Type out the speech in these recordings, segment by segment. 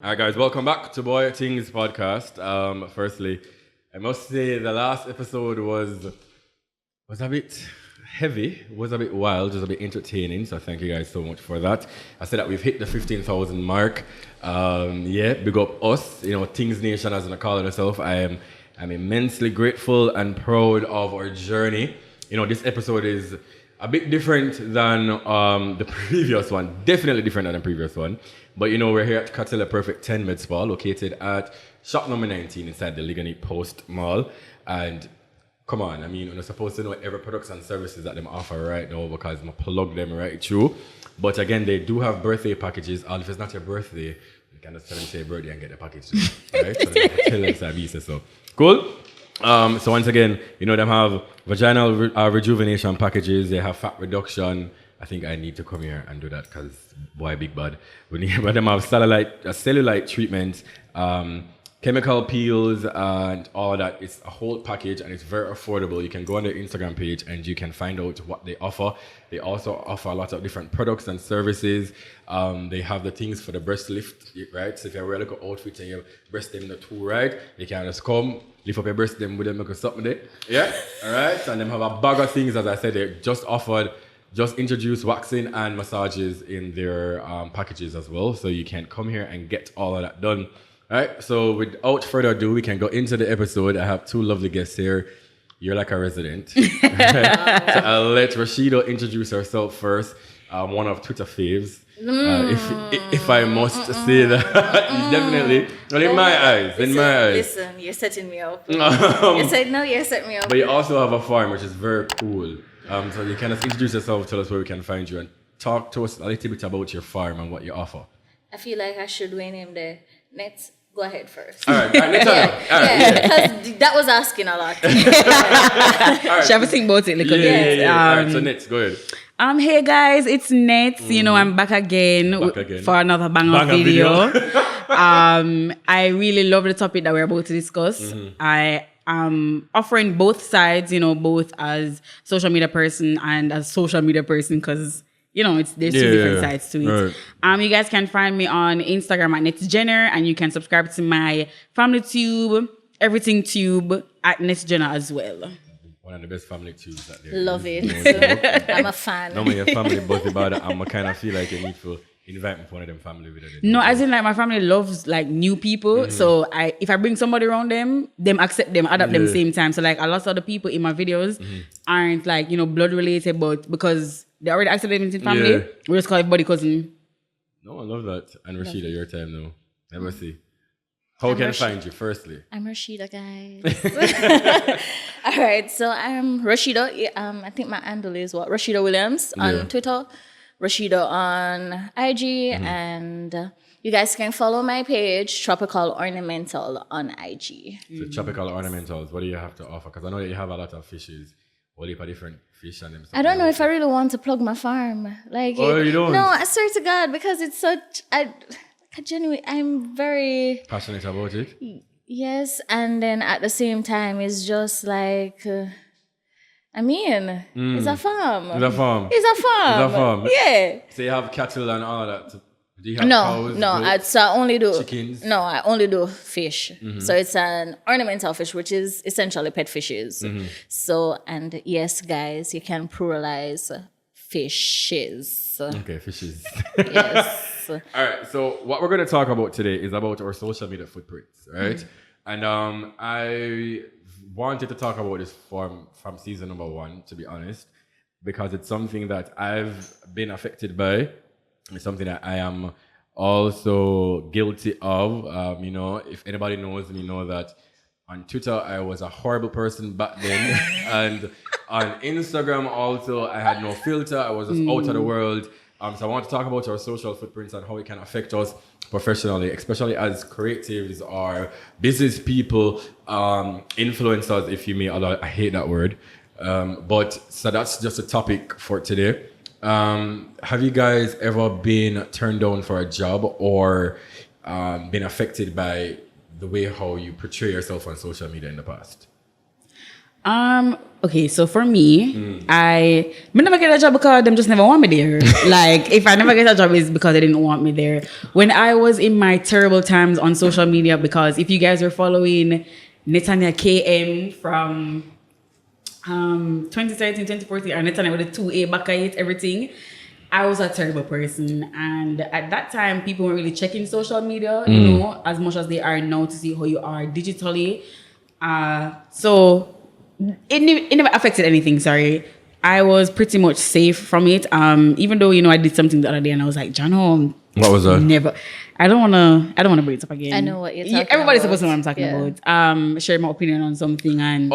All right, guys, welcome back to Bwoyatingz podcast. Firstly, I must say the last episode was a bit heavy, was a bit wild, was a bit entertaining. So thank you guys so much for that. I said that we've hit the 15,000 mark. Big up us, Things Nation as I call it myself. I'm immensely grateful and proud of our journey. This episode is a bit different than the previous one. Definitely different than the previous one. But we're here at Catella Perfect 10 Med Spa, located at shop number 19 inside the Ligonier Post Mall. And come on, you're supposed to know every products and services that them offer right now because I'm plug them right through. But again, they do have birthday packages. Or if it's not your birthday, you can just tell them say birthday and get the package. Right? So they tell them so. Cool? So once again, them have vaginal rejuvenation packages. They have fat reduction. I think I need to come here and do that because boy, big bad. But them have cellulite treatment, chemical peels, and all that. It's a whole package and it's very affordable. You can go on their Instagram page and you can find out what they offer. They also offer a lot of different products and services. They have the things for the breast lift, right? So if you wear like an outfit and your breast them the two, right? You can just come, lift up your breast them with them, make something there. Yeah, all right. And them have a bag of things, as I said, they just introduce waxing and massages in their packages as well. So you can come here and get all of that done. All right. So without further ado, we can go into the episode. I have two lovely guests here. You're like a resident. So I'll let Roshedo introduce herself first. One of Twitter faves. If I must say that, definitely. Well, in my eyes. Listen, you're setting me up. You said no, you're setting me up. But you also have a farm, which is very cool. So you can just introduce yourself, tell us where we can find you, and talk to us a little bit about your farm and what you offer. I feel like I should rename the Nets. Go ahead first. All right, let's because that was asking a lot. Right. Shall we think about it? All right, so Nets, go ahead. Hey guys, it's Nets. I'm back again for another banger video. I really love the topic that we're about to discuss. I am offering both sides, both as social media person and as social media person because there's two different sides to it. Right. You guys can find me on Instagram at NetsJenner, and you can subscribe to my family tube, everything tube at NetsJenner as well. One of the best family tubes out there. Love it. I'm a fan. No, your family buzz about it. I'm kind of feel like you need to invite me for one of them family videos. No, as in my family loves new people. So if I bring somebody around them accept them, adapt them same time. So a lot of the people in my videos aren't blood related, but because they already accepted them in family, we just call everybody cousin. No, I love that. And Roshedo, your time now. Let me see. How can I find you, firstly? I'm Roshedo, guys. All right, so I'm Roshedo. I think my handle is Roshedo Williams on Twitter, Roshedo on IG, and you guys can follow my page, Tropical Ornamental on IG. So Tropical Ornamentals, what do you have to offer? Because I know that you have a lot of fishes. What if a different fish and them stuff? I don't know if I really want to plug my farm. You don't? No, I swear to God, because it's such... I'm very... passionate about it? Yes, and then at the same time, it's just it's a farm. It's a farm. Yeah. So you have cattle and all that? Do you have cows? No, I only do chickens. No, I only do fish. So it's an ornamental fish, which is essentially pet fishes. So, and yes, guys, you can pluralize fishes. Okay, fishes. Yes. All right. So what we're going to talk about today is about our social media footprints, right? And I wanted to talk about this from season number 1, to be honest, because it's something that I've been affected by. It's something that I am also guilty of. If anybody knows me, know that on Twitter, I was a horrible person back then. And on Instagram also, I had no filter. I was just out of the world. So I want to talk about our social footprints and how it can affect us professionally, especially as creatives or business people, influencers, if you may. Although I hate that word. So that's just a topic for today. Have you guys ever been turned down for a job or been affected by the way how you portray yourself on social media in the past? Okay, so for me, I never get a job because them just never want me there. Like, if I never get a job, it's because they didn't want me there. When I was in my terrible times on social media, because if you guys were following Netania KM from 2013, 2014, and Netania with the 2A back at it, everything, I was a terrible person. And at that time, people weren't really checking social media, you know, as much as they are now to see how you are digitally. So it never affected anything, sorry. I was pretty much safe from it. Even though, you know, I did something the other day and I was like, Jano, what was that? Never. I don't wanna bring it up again. I know what you're talking Everybody's about. supposed to know what I'm talking about. Share my opinion on something and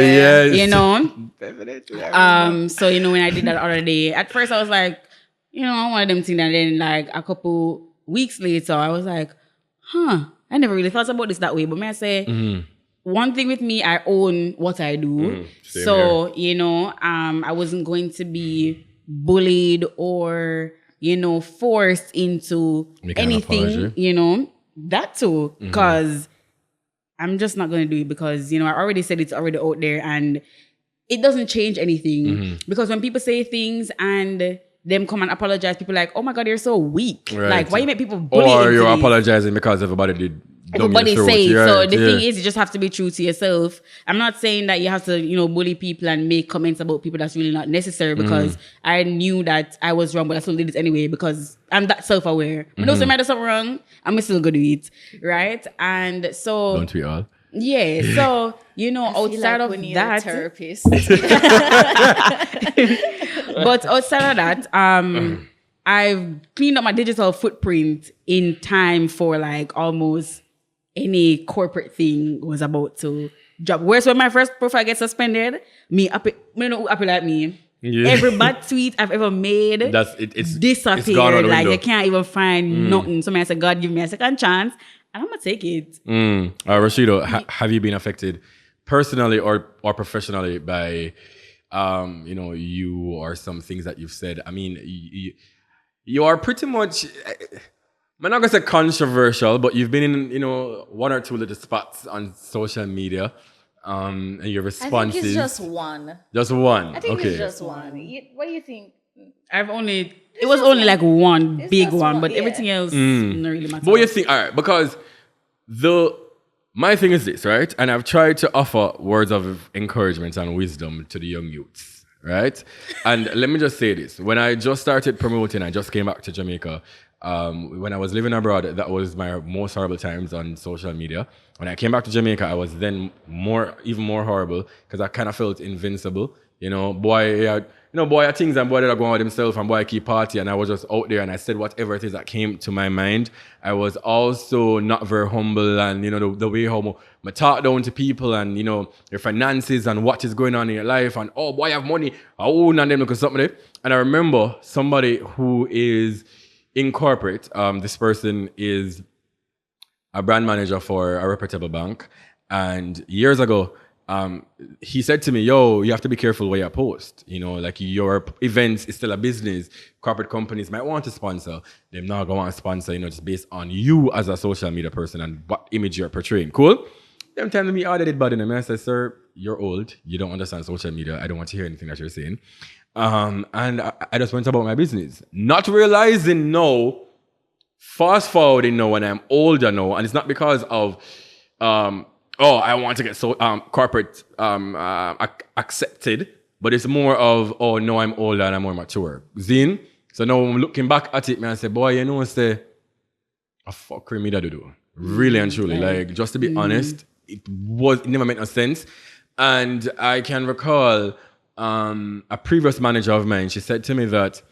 yes. you know. Definitely. So you know, when I did that the other day, at first I was like, you know, I wanted them things, and then like a couple weeks later, I was like, I never really thought about this that way. But may I say, one thing with me, I own what I do. So, you know, I wasn't going to be bullied or, you know, forced into anything, you know, that too. Because I'm just not going to do it because, you know, I already said it's already out there and it doesn't change anything. Because when people say things and them come and apologize, people are like, oh my God, you're so weak. Right. Like, why you make people bully Or you're these? apologizing because everybody did. Everybody say it. So the thing is, you just have to be true to yourself. I'm not saying that you have to, you know, bully people and make comments about people. That's really not necessary because I knew that I was wrong, but I still did it anyway because I'm that self-aware. But also, if I do something wrong, I'm still gonna do it, right? And so don't we all? Yeah. So you know, outside of that, therapist. But outside of that, I've cleaned up my digital footprint in time for like almost any corporate thing was about to drop. Whereas when my first profile gets suspended, me happy like me. Yeah. Every bad tweet I've ever made it's disappeared. It's gone out the window. Like you can't even find nothing. So I said, God, give me a second chance, and I'm gonna take it. Roshedo, have you been affected personally or professionally by you know, you or some things that you've said? I mean, you are pretty much, I'm not gonna say controversial, but you've been in, you know, one or two little spots on social media, and your responses. I think it's just one. Just one. I think it's just one. What do you think? It was only like one big one, but everything else doesn't really matter. But what you think? All right, because my thing is this, right? And I've tried to offer words of encouragement and wisdom to the young youths, right? And let me just say this: when I just started promoting, I just came back to Jamaica. When I was living abroad, that was my most horrible times on social media. When I came back to Jamaica, I was then even more horrible because I kind of felt invincible. You know, Bwoyatingz and boy that are going with himself and boy keep party, and I was just out there and I said whatever it is that came to my mind. I was also not very humble, and you know the way how I talk down to people and you know your finances and what is going on in your life and oh boy I have money, oh and them look at something. And I remember somebody who is in corporate. This person is a brand manager for a reputable bank, and years ago. He said to me, yo, you have to be careful where you post. You know, like your events is still a business. Corporate companies might want to sponsor. They're not going to want to sponsor, you know, just based on you as a social media person and what image you're portraying. Cool? Them telling me, oh, they did bad in them. I said, sir, you're old. You don't understand social media. I don't want to hear anything that you're saying. And I just went about my business. Not realizing fast forwarding now when I'm older now. And it's not because of... I want to get corporate accepted, but it's more of, oh, no, I'm older and I'm more mature. Zin? So now I'm looking back at it, man, I say, boy, you know, say, a fuckery me that do. Really and truly. Like, just to be honest, it never made no sense. And I can recall a previous manager of mine, she said to me that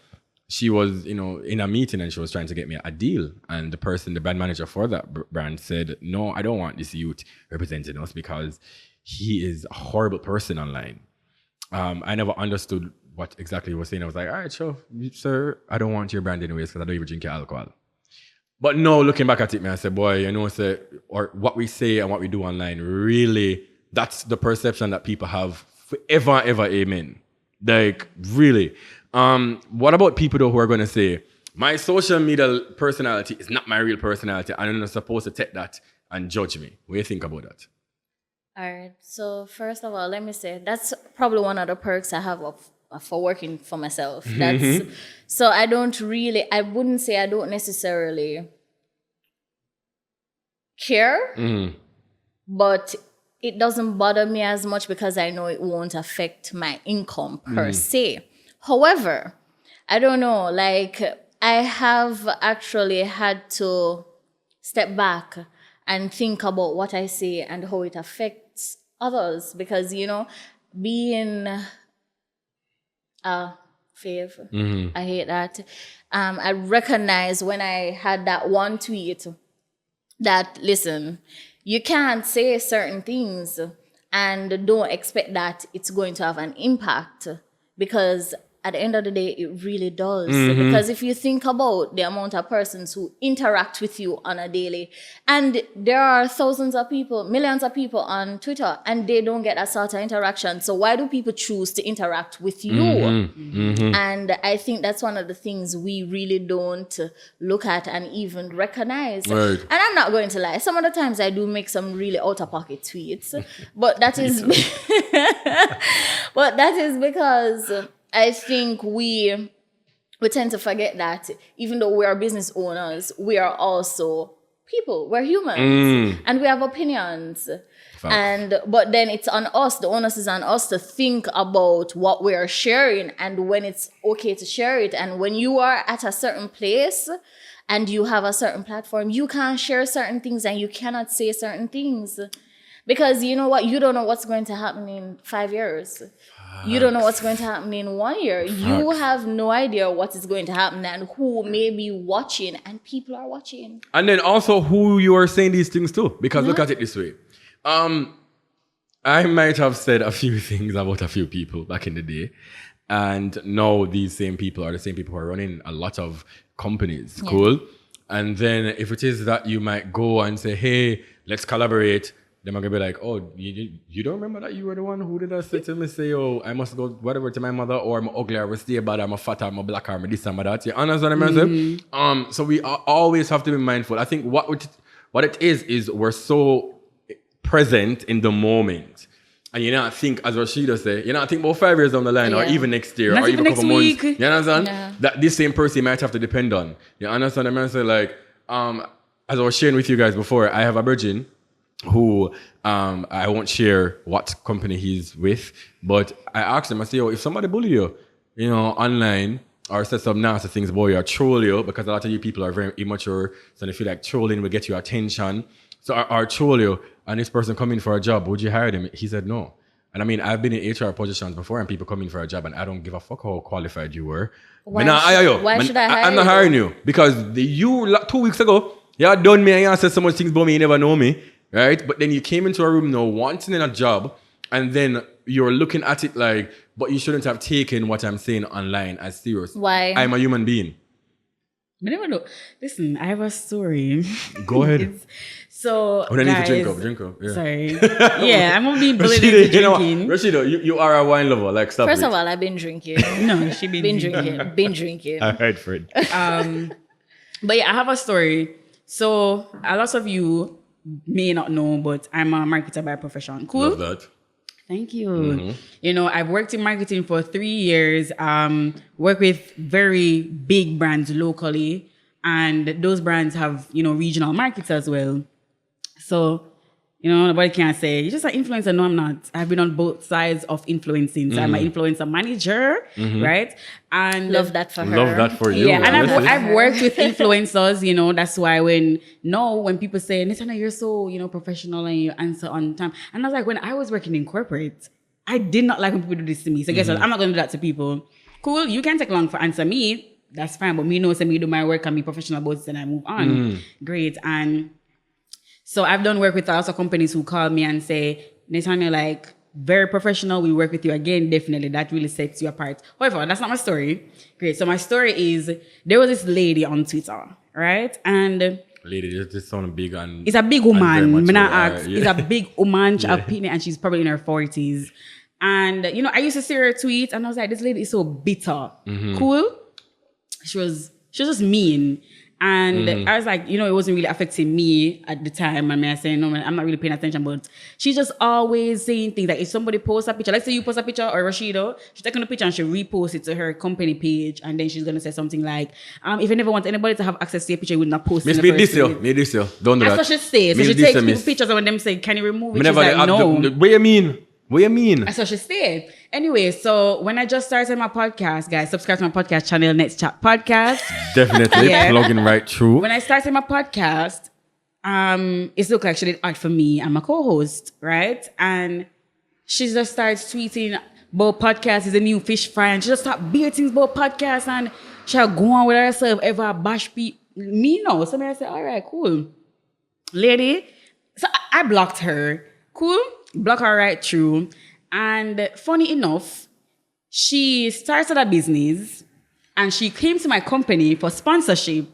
she was, you know, in a meeting and she was trying to get me a deal. And the brand manager for that brand said, no, I don't want this youth representing us because he is a horrible person online. I never understood what exactly he was saying. I was like, all right, sure, sir, I don't want your brand anyways because I don't even drink your alcohol. But no, looking back at it, man, I said, boy, you know, or what we say and what we do online, really, that's the perception that people have forever, ever, amen. Like, really. What about people though who are going to say, my social media personality is not my real personality and I'm not supposed to take that and judge me? What do you think about that? All right. So first of all, let me say that's probably one of the perks I have for working for myself. That's so I wouldn't say I don't necessarily care, but it doesn't bother me as much because I know it won't affect my income per se. However, I don't know, like I have actually had to step back and think about what I say and how it affects others because, being fave, I hate that. I recognize when I had that one tweet that, listen, you can't say certain things and don't expect that it's going to have an impact because at the end of the day, it really does. Because if you think about the amount of persons who interact with you on a daily, and there are thousands of people, millions of people on Twitter, and they don't get that sort of interaction. So why do people choose to interact with you? And I think that's one of the things we really don't look at and even recognize. Right. And I'm not going to lie. Some of the times I do make some really out-of-pocket tweets. But that is because I think we tend to forget that even though we are business owners, we are also people. We're humans and we have opinions. But then it's on us, the onus is on us to think about what we are sharing and when it's okay to share it. And when you are at a certain place and you have a certain platform, you can't share certain things and you cannot say certain things. Because you know what? You don't know what's going to happen in 5 years. You don't know what's going to happen in 1 year. You have no idea what is going to happen and who may be watching, and people are watching. And then also who you are saying these things to. Because look at it this way. I might have said a few things about a few people back in the day. And now these same people are the same people who are running a lot of companies. Yeah. Cool. And then if it is that you might go and say, hey, let's collaborate. Then I'm going to be like, oh, you don't remember that you were the one who did that? To me say, oh, I must go whatever to my mother, or I'm ugly, or I'm stay bad, I'm a fat, or I'm a black, or I'm a this, or that. You understand what I'm saying? So we always have to be mindful. I think what it is we're so present in the moment. And you not think, as Roshedo say, you not think about 5 years down the line, or even next year, or even a couple months. You understand? Yeah. That this same person you might have to depend on. You understand what I'm saying? Like, as I was sharing with you guys before, I have a virgin who I won't share what company he's with, but I asked him, I say, if somebody bully you, online, or says some nasty things about you, or troll you, because a lot of you people are very immature, so they feel like trolling will get your attention, so or troll you, and this person come in for a job, would you hire them? He said no. And I mean, I've been in HR positions before, and people come in for a job, and I don't give a fuck how qualified you were. Why should I hire you? I'm not hiring you, because you 2 weeks ago, you had done me and you said so much things about me, you never know me. Right? But then you came into a room now wanting a job, and then you're looking at it like, but you shouldn't have taken what I'm saying online as serious. Why? I'm a human being. I never know. Listen, I have a story. Go ahead. So, I need to drink up. Yeah. Sorry. Yeah, I'm going to be bullied into drinking. Roshedo, you are a wine lover. Like, stop First of all, I've been drinking. No, she been drinking. Been drinking. I heard, Fred. But yeah, I have a story. So, a lot of you may not know, but I'm a marketer by profession. Cool? Love that. Thank you. I've worked in marketing for 3 years, work with very big brands locally, and those brands have, regional markets as well. So, nobody can say, you're just an influencer. No, I'm not. I've been on both sides of influencing. So I'm an influencer manager, right? And love that for her. Love that for you. Yeah, and I've worked with influencers, that's why when people say, Netania, you're so, professional and you answer on time. And I was like, when I was working in corporate, I did not like when people do this to me. So guess what? I'm not going to do that to people. Cool, you can take long for answer me. That's fine. But me know, me do my work and be professional about it and I move on. Great. And so I've done work with lots of companies who call me and say, Netania, very professional. We work with you again. Definitely. That really sets you apart. However, that's not my story. Great. So my story is there was this lady on Twitter, right? And lady, this sounds big and it's a big woman. It's a big woman, and she's probably in her 40s. And I used to see her tweet and I was like, this lady is so bitter. Cool. She was just mean. And I was like, it wasn't really affecting me at the time. And I saying, no, man, I'm not really paying attention. But she's just always saying things like if somebody posts a picture, let's say you post a picture or Roshedo, she's taking a picture and she'll repost it to her company page. And then she's going to say something like, if you never want anybody to have access to your picture, you would not post it. Me this year. Don't do that. That's what she says. So she takes pictures and when them say, can you remove it? She's like, no. What do you mean? That's what she said. Anyway, so when I just started my podcast, guys, subscribe to my podcast channel, Next Chat Podcast. Definitely. Plugging right through. When I started my podcast, it looked like she did art for me. I'm a co-host, right? And she just started tweeting about podcast is a new fish fry. And she just started Bwoyatingz about podcast. And she'll go on with herself, ever bash me. No. So I said, all right, cool. Lady. So I blocked her. Cool. Block her right through. And funny enough, she started a business and she came to my company for sponsorship,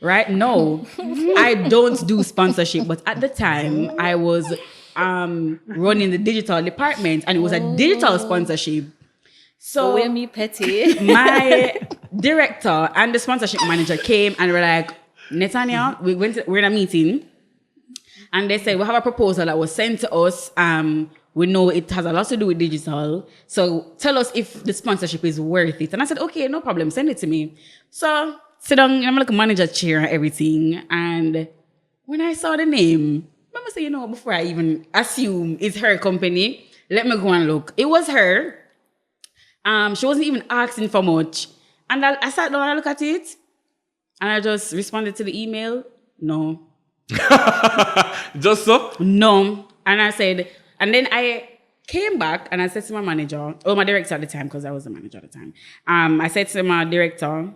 right? No, I don't do sponsorship. But at the time, I was running the digital department and it was a digital sponsorship. So we're me petty. My director and the sponsorship manager came and were like, Netania, we're in a meeting. And they said, we have a proposal that was sent to us. We know it has a lot to do with digital. So tell us if the sponsorship is worth it. And I said, okay, no problem. Send it to me. So sit down, I'm like a manager chair and everything. And when I saw the name, I say, before I even assume it's her company, let me go and look. It was her. She wasn't even asking for much. And I sat down and I looked at it. And I just responded to the email. No. Just so? No. And I said, and then I came back and I said to my manager, or my director at the time, because I was the manager at the time. I said to my director,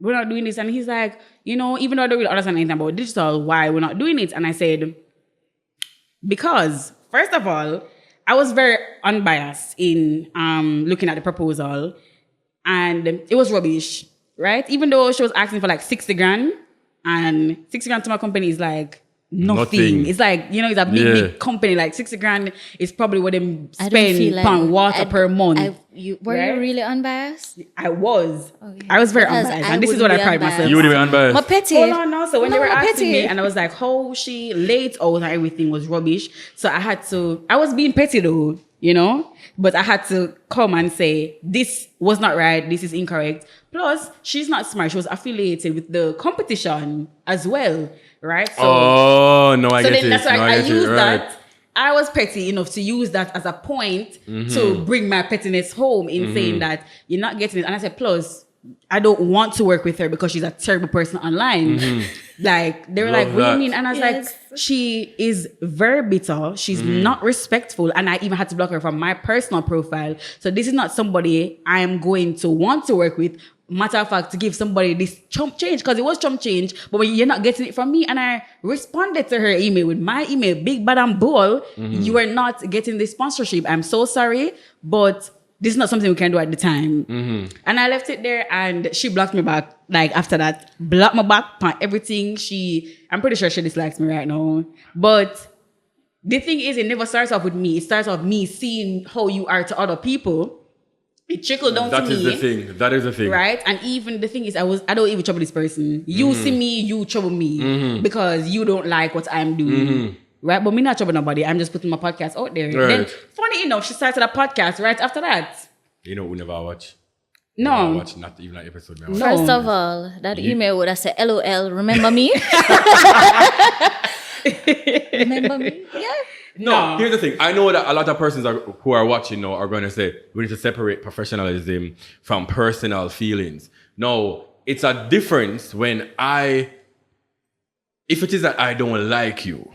we're not doing this. And he's like, even though I don't really understand anything about digital, why we're not doing it? And I said, because, first of all, I was very unbiased in looking at the proposal. And it was rubbish, right? Even though she was asking for like 60 grand, and 60 grand to my company is like nothing. It's like, it's a big company. Like 60 grand is probably what they spend on water per month. Were you really unbiased? I was. Okay. I was very unbiased. And this is what I pride myself. You would be unbiased. My petty. Hold on now. So when they were asking me and I was like, how she laid out and everything was rubbish. So I was being petty though, but I had to come and say, this was not right. This is incorrect. Plus, she's not smart. She was affiliated with the competition as well, right? So, I get it. That's why I used right. that. I was petty enough to use that as a point to bring my pettiness home in saying that you're not getting it. And I said, plus, I don't want to work with her because she's a terrible person online. Like, they were like, what do you mean? And I was like, she is very bitter. She's not respectful. And I even had to block her from my personal profile. So this is not somebody I am going to want to work with. Matter of fact, to give somebody this chump change, because it was chump change, but when you're not getting it from me, and I responded to her email with my email, big bad and bull, you are not getting this sponsorship. I'm so sorry, but this is not something we can do at the time. And I left it there, and she blocked me back. Like after that, blocked my back on everything. I'm pretty sure she dislikes me right now. But the thing is, it never starts off with me. It starts off me seeing how you are to other people. It trickled down to me. That is the thing. Right? And even the thing is, I don't even trouble this person. You see me, you trouble me. Because you don't like what I'm doing. Right? But me not trouble nobody. I'm just putting my podcast out there. Right. Then, funny enough, she started a podcast right after that. We never watch. No. Never watch, not even an episode. No. First of all, that email would have said, LOL, remember me? Remember me? Yeah. No, here's the thing. I know that a lot of persons who are watching now are going to say, we need to separate professionalism from personal feelings. No, it's a difference when if it is that I don't like you,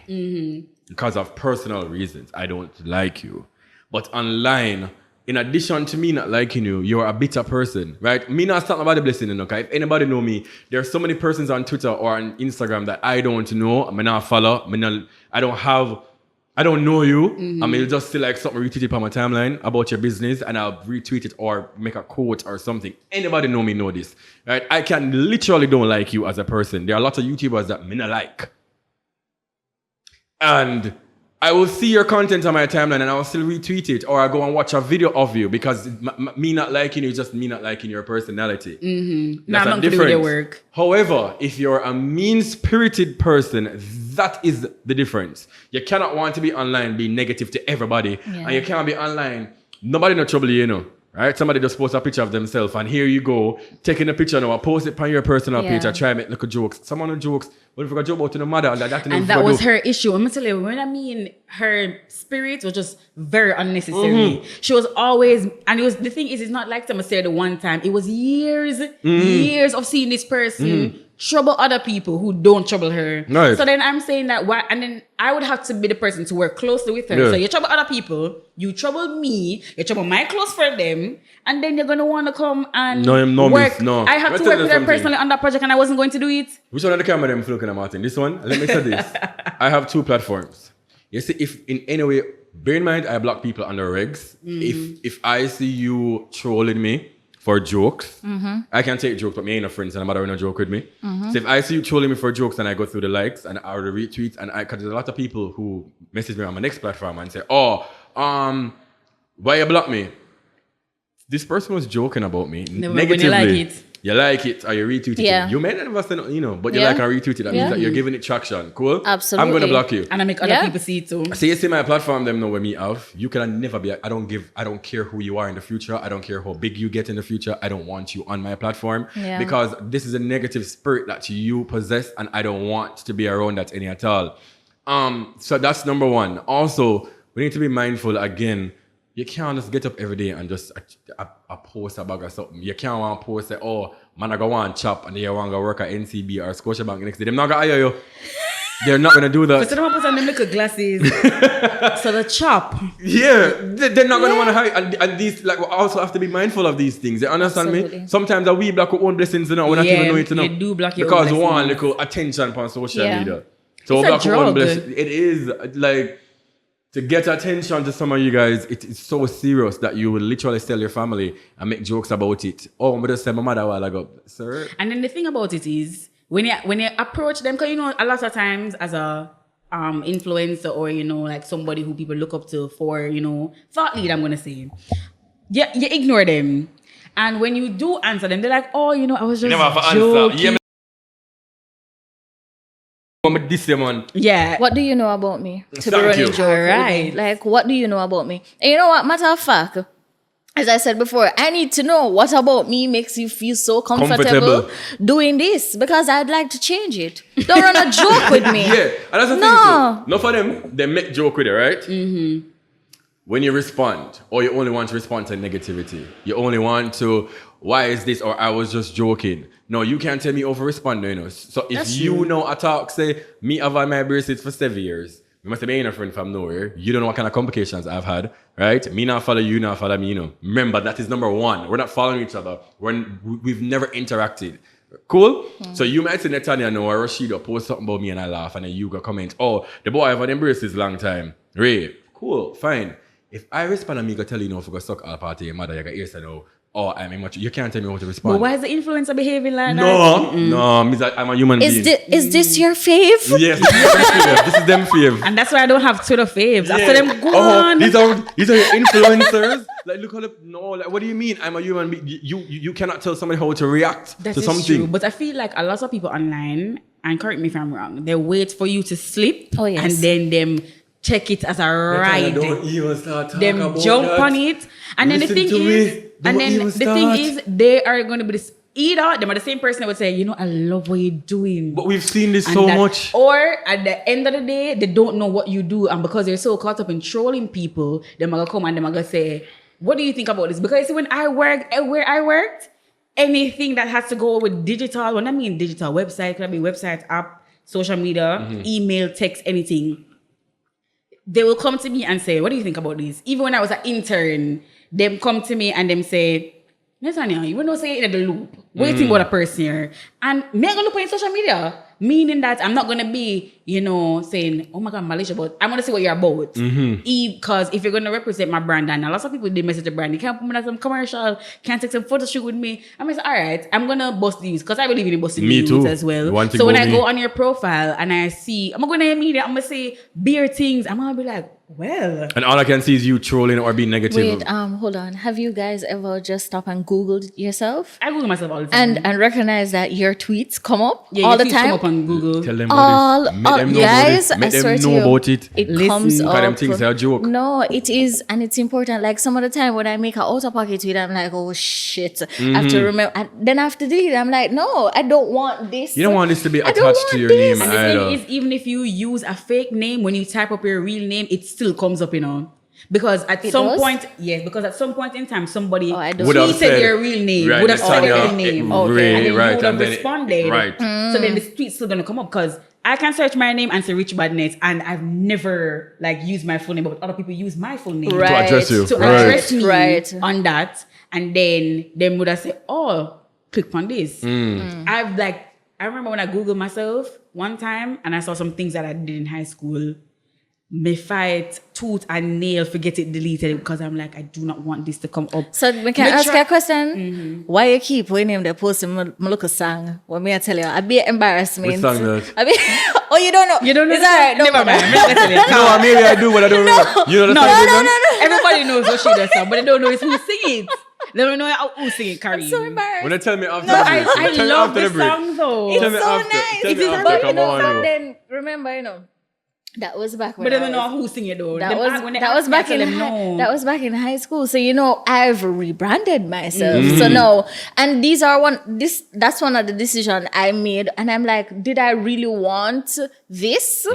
because of personal reasons, I don't like you. But online, in addition to me not liking you, you're a bitter person, right? Me not start nobody blessing you, okay? If anybody know me, there are so many persons on Twitter or on Instagram that I don't know, I not follow, I don't know you. I mean, just see like something retweeted on my timeline about your business and I'll retweet it or make a quote or something. Anybody know me know this, right? I can literally don't like you as a person. There are lots of YouTubers that me not like. And I will see your content on my timeline and I will still retweet it, or I go and watch a video of you because me not liking you is just me not liking your personality. That's not different. Their work. However, if you're a mean-spirited person, that is the difference. You cannot want to be online, be negative to everybody, and you cannot be online. Nobody no trouble you know. Right? Somebody just post a picture of themselves and here you go, taking a picture now, post it on your personal page, I try and make little jokes. Someone who jokes, what if I joke about to the mother? And that was her issue. I'm telling you, when I mean her spirit was just very unnecessary. She was always, and it was, the thing is, it's not like someone said the one time. It was years of seeing this person trouble other people who don't trouble her. Right. So then I'm saying that why, and then I would have to be the person to work closely with her. Yeah. So you trouble other people, you trouble me, you trouble my close friend them, and then you're gonna want to come and work. I have to work with her personally on that project, and I wasn't going to do it. Which one of the camera them looking at, Martin? This one? Let me say this. I have 2 platforms. You see, if in any way, bear in mind, I block people under regs. If I see you trolling me for jokes, I can take jokes, but me ain't no friends, and I'm not no joke with me. So if I see you trolling me for jokes, and I go through the likes and I the retweets, and because there's a lot of people who message me on my next platform and say, why you block me? This person was joking about me negatively. You like it or you retweet it. You may never say, but you like and retweet it. That means that you're giving it traction. Cool? Absolutely. I'm going to block you. And I make other people see it too. So you see my platform, them know where me have. You can never be, I don't care who you are in the future. I don't care how big you get in the future. I don't want you on my platform. Because this is a negative spirit that you possess and I don't want to be around that any at all. So that's number 1. Also, we need to be mindful again. You can't just get up every day and just post a bag or something. You can't want to post say, man, I go on chop and they want to work at NCB or Scotiabank the next day. They're not going to hire you. They're not going to do that. But they don't put on them little glasses. So the chop. Yeah, they're not going to want to hire. And these, like, we also have to be mindful of these things. You understand me? Sometimes we block our own blessings, we're not even knowing it. You do block your because own blessings. We want little attention on social media. So we block our own blessings. It is like, to get attention to some of you guys, it's so serious that you will literally tell your family and make jokes about it. Oh, I'm just say my mother a while ago, sir. And then the thing about it is, when you approach them, because a lot of times as a influencer or like somebody who people look up to for thought lead, I'm gonna say, you ignore them, and when you do answer them, they're like, I was just joking. What do you know about me? To Thank be running you. joke, right? Like, what do you know about me? And you know what? Matter of fact, as I said before, I need to know what about me makes you feel so comfortable doing this, because I'd like to change it. Don't run a joke with me. Yeah, and that's the thing too. Not for them, they make joke with it, right? When you respond, or you only want to respond to negativity, you only want to, why is this, or I was just joking. No, you can't tell me over respond, So if That's you true. know a talk, say, me have had my bracelets for 7 years, you must have been a friend from nowhere. You don't know what kind of complications I've had, right? Me not follow you, not follow me, Remember, that is number 1. We're not following each other. We've never interacted. Cool? So you might say Netania know or Roshedo post something about me and I laugh, and then you go comment, the boy have had them bracelets long time. Ray, cool, fine. If I respond and me go tell you if you go suck all party your mother, you got ears to know. I'm much. You can't tell me how to respond. But why is the influencer behaving like that? No, I'm a human being. Is this your fave? Yes, this is them fave. And that's why I don't have Twitter faves. I tell them, go on. These are your influencers. Like, look how what do you mean? I'm a human being. You cannot tell somebody how to react to something. True, but I feel like a lot of people online, and correct me if I'm wrong, they wait for you to slip, and then them check it as a ride. Don't even start talking about them jump that. on it, and then the thing is, they are going to be this. Either them are the same person that would say, I love what you're doing. But we've seen this so much. Or at the end of the day, they don't know what you do, and because they're so caught up in trolling people, they're gonna come and they're gonna say, what do you think about this? Because when I worked, where I worked, anything that has to go with digital, when I mean digital, website, could be website, app, social media, email, text, anything, they will come to me and say, what do you think about this? Even when I was an intern, them come to me and them say, Netania, you will not say it in the loop. What do you think about a person here? And me I gonna look on social media. Meaning that I'm not gonna be, saying, "Oh my God, Malaysia," but I'm gonna say what you're about. Because if you're gonna represent my brand, and a lot of people did message the brand, you can't put me on some commercial, can't take some photo shoot with me. I'm gonna say, all right, I'm gonna bust these because I believe in busting Me these too. as well. So when I go on your profile and I see, I'm gonna immediately, I'm gonna say Bwoyatingz. I'm gonna be like, well. And all I can see is you trolling or being negative. Wait, hold on. Have you guys ever just stopped and Googled yourself? I Google myself all the time. And recognize that your tweets come up Yeah, all the tweets time? come up on Google. Tell them about this. Make them know guys, about it. Make I swear them to know you, about it. It comes Because up. them things are a joke. No, it is, and it's important. Like some of the time when I make an out of pocket tweet, I'm like, oh shit, I have to remember. And then I have to delete it. I'm like, no, I don't want this. You don't want this to be I don't attached to want your this. name And the either. thing is, even if you use a fake name, when you type up your real name, it still comes up, Because at some does? point, yes, because at some point in time, somebody I don't. Would have tweeted said your real name, right, would have said Netania, your name, okay. and then right, you would have and then responded. right. So then the tweet's still gonna come up because I can search my name and say Rich Badness, and I've never used my full name, but other people use my full name Right. To address you. to Right. address me Right. on that, and then them would have said, "Oh, click on this." I remember when I Googled myself one time, and I saw some things that I did in high school. Me fight tooth and nail, forget it, deleted it because I'm like, I do not want this to come up. So we can ask you a question. Why you keep when him the post my look a song? What me I tell you? I be embarrassment. Which song that? I be oh you don't know. You don't know? It's alright. Never mind. I'm not gonna tell you. No, maybe I do, but I don't know. You know the song? Everybody knows what she does, but they don't know is who sing it. They don't know who sing it, Kareem. So embarrassed. When they tell me after No, the break. I Tell me love after the break. song though. It's Tell me so after. nice. Tell It me is after. But Come on. but then remember, that was back when But they I don't know was- who sing it though. That Them was ask- when they that ask was me, I back tell in them no. that was back in high school. So I've rebranded myself. So no, and that's one of the decisions I made, and I'm like, did I really want this?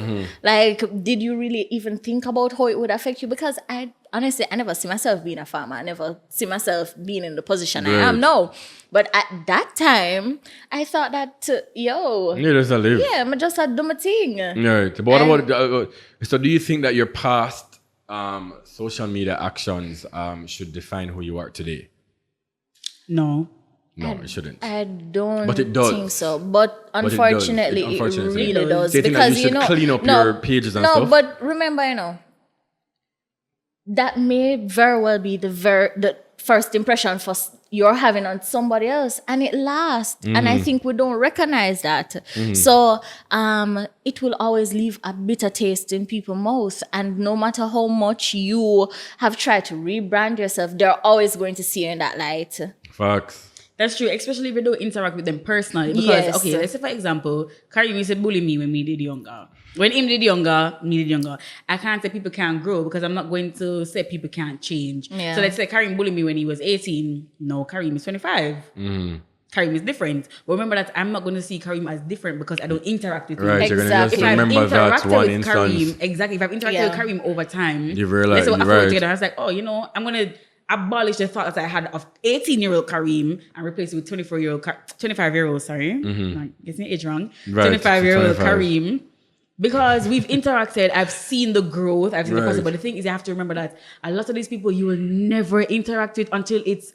Like, did you really even think about how it would affect you? Because honestly, I never see myself being a farmer. I never see myself being in the position I am now. But at that time, I thought that, You just a live. yeah, I'm just a dumb thing. Right. But what about, so do you think that your past social media actions should define who you are today? No. No, it shouldn't. I don't But it does. think so. But But it does. unfortunately, It unfortunately really does. does. Stating that Because you should clean up your pages and no, stuff. but remember, that may very well be the first impression you're having on somebody else, and it lasts. And I think we don't recognize that. So it will always leave a bitter taste in people's mouth. And no matter how much you have tried to rebrand yourself, they're always going to see you in that light. Facts. That's true, especially if you don't interact with them personally. Because, Yes. okay, let's say, for example, Kareem used to bully me when me did younger. When him did younger, me did younger. I can't say people can't grow because I'm not going to say people can't change. Yeah. So let's say Kareem bullied me when he was 18. No, Kareem is 25. Kareem is different. But remember that I'm not going to see Kareem as different because I don't interact with him. Right, you're going to just Exactly. If I've remember that interacted one with instance. Kareem, exactly. If I've interacted with Kareem over time, You realize, let's say what you're I right. together, I was like, oh, I'm going to abolish the thought that I had of 18-year-old Kareem and replace it with 25-year-old, sorry. I'm getting the age wrong. Right, 25-year-old 25. Kareem. Because we've interacted, I've seen the growth, I've seen the Right. process. But the thing is, you have to remember that a lot of these people you will never interact with until it's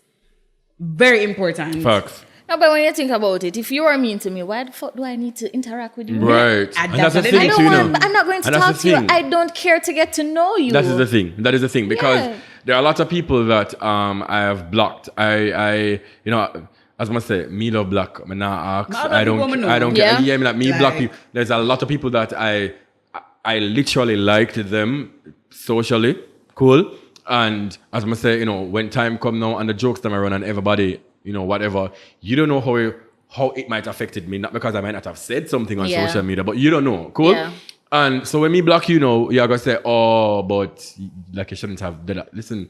very important. Facts. No, but when you think about it, if you are mean to me, why the fuck do I need to interact with you? Right. And And that's the that's what it thing I is. too, don't you want, know. I'm not going to And that's talk the to you. thing. I don't care to get to know you. That is the thing. That is the thing because Yeah. there are a lot of people that I have blocked. I as I say, me love black. I not ask. Not other I don't. people me know. I don't care. Yeah. Yeah, I mean, like me Like- black people. There's a lot of people that I literally liked them socially. Cool. And as I say, when time come now and the jokes them around and everybody, whatever, you don't know how it might have affected me. Not because I might not have said something on Yeah. social media, but you don't know. Cool. Yeah. And so when me block you, you're gonna say, oh, but like you shouldn't have done that. Listen,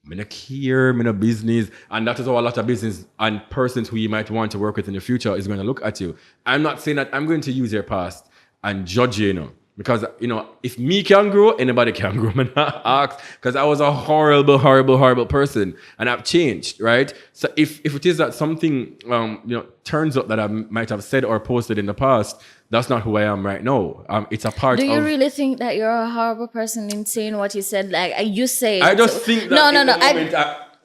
I'm not here, I'm in a business, and that is how a lot of business and persons who you might want to work with in the future is going to look at you. I'm not saying that I'm going to use your past and judge you, because if me can grow, anybody can grow. I'm not asked because I was a horrible, horrible, horrible person, and I've changed, right? So if it is that something turns up that I might have said or posted in the past, that's not who I am right now. It's a part Do of. you really think that you're a horrible person in saying what you said? Like you say. I just think that No. in the moment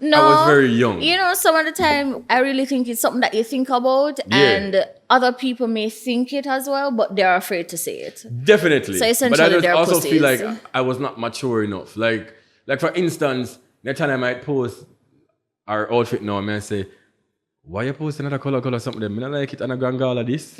No, I was very young. Some of the time I really think it's something that you think about, Yeah. and other people may think it as well, but they're afraid to say it. Definitely. So essentially, but I just they're also pussies. feel like I was not mature enough. Like for instance, Netania might post our outfit now, and I say, why you posting another color something? I don't like it, and I go and all of this.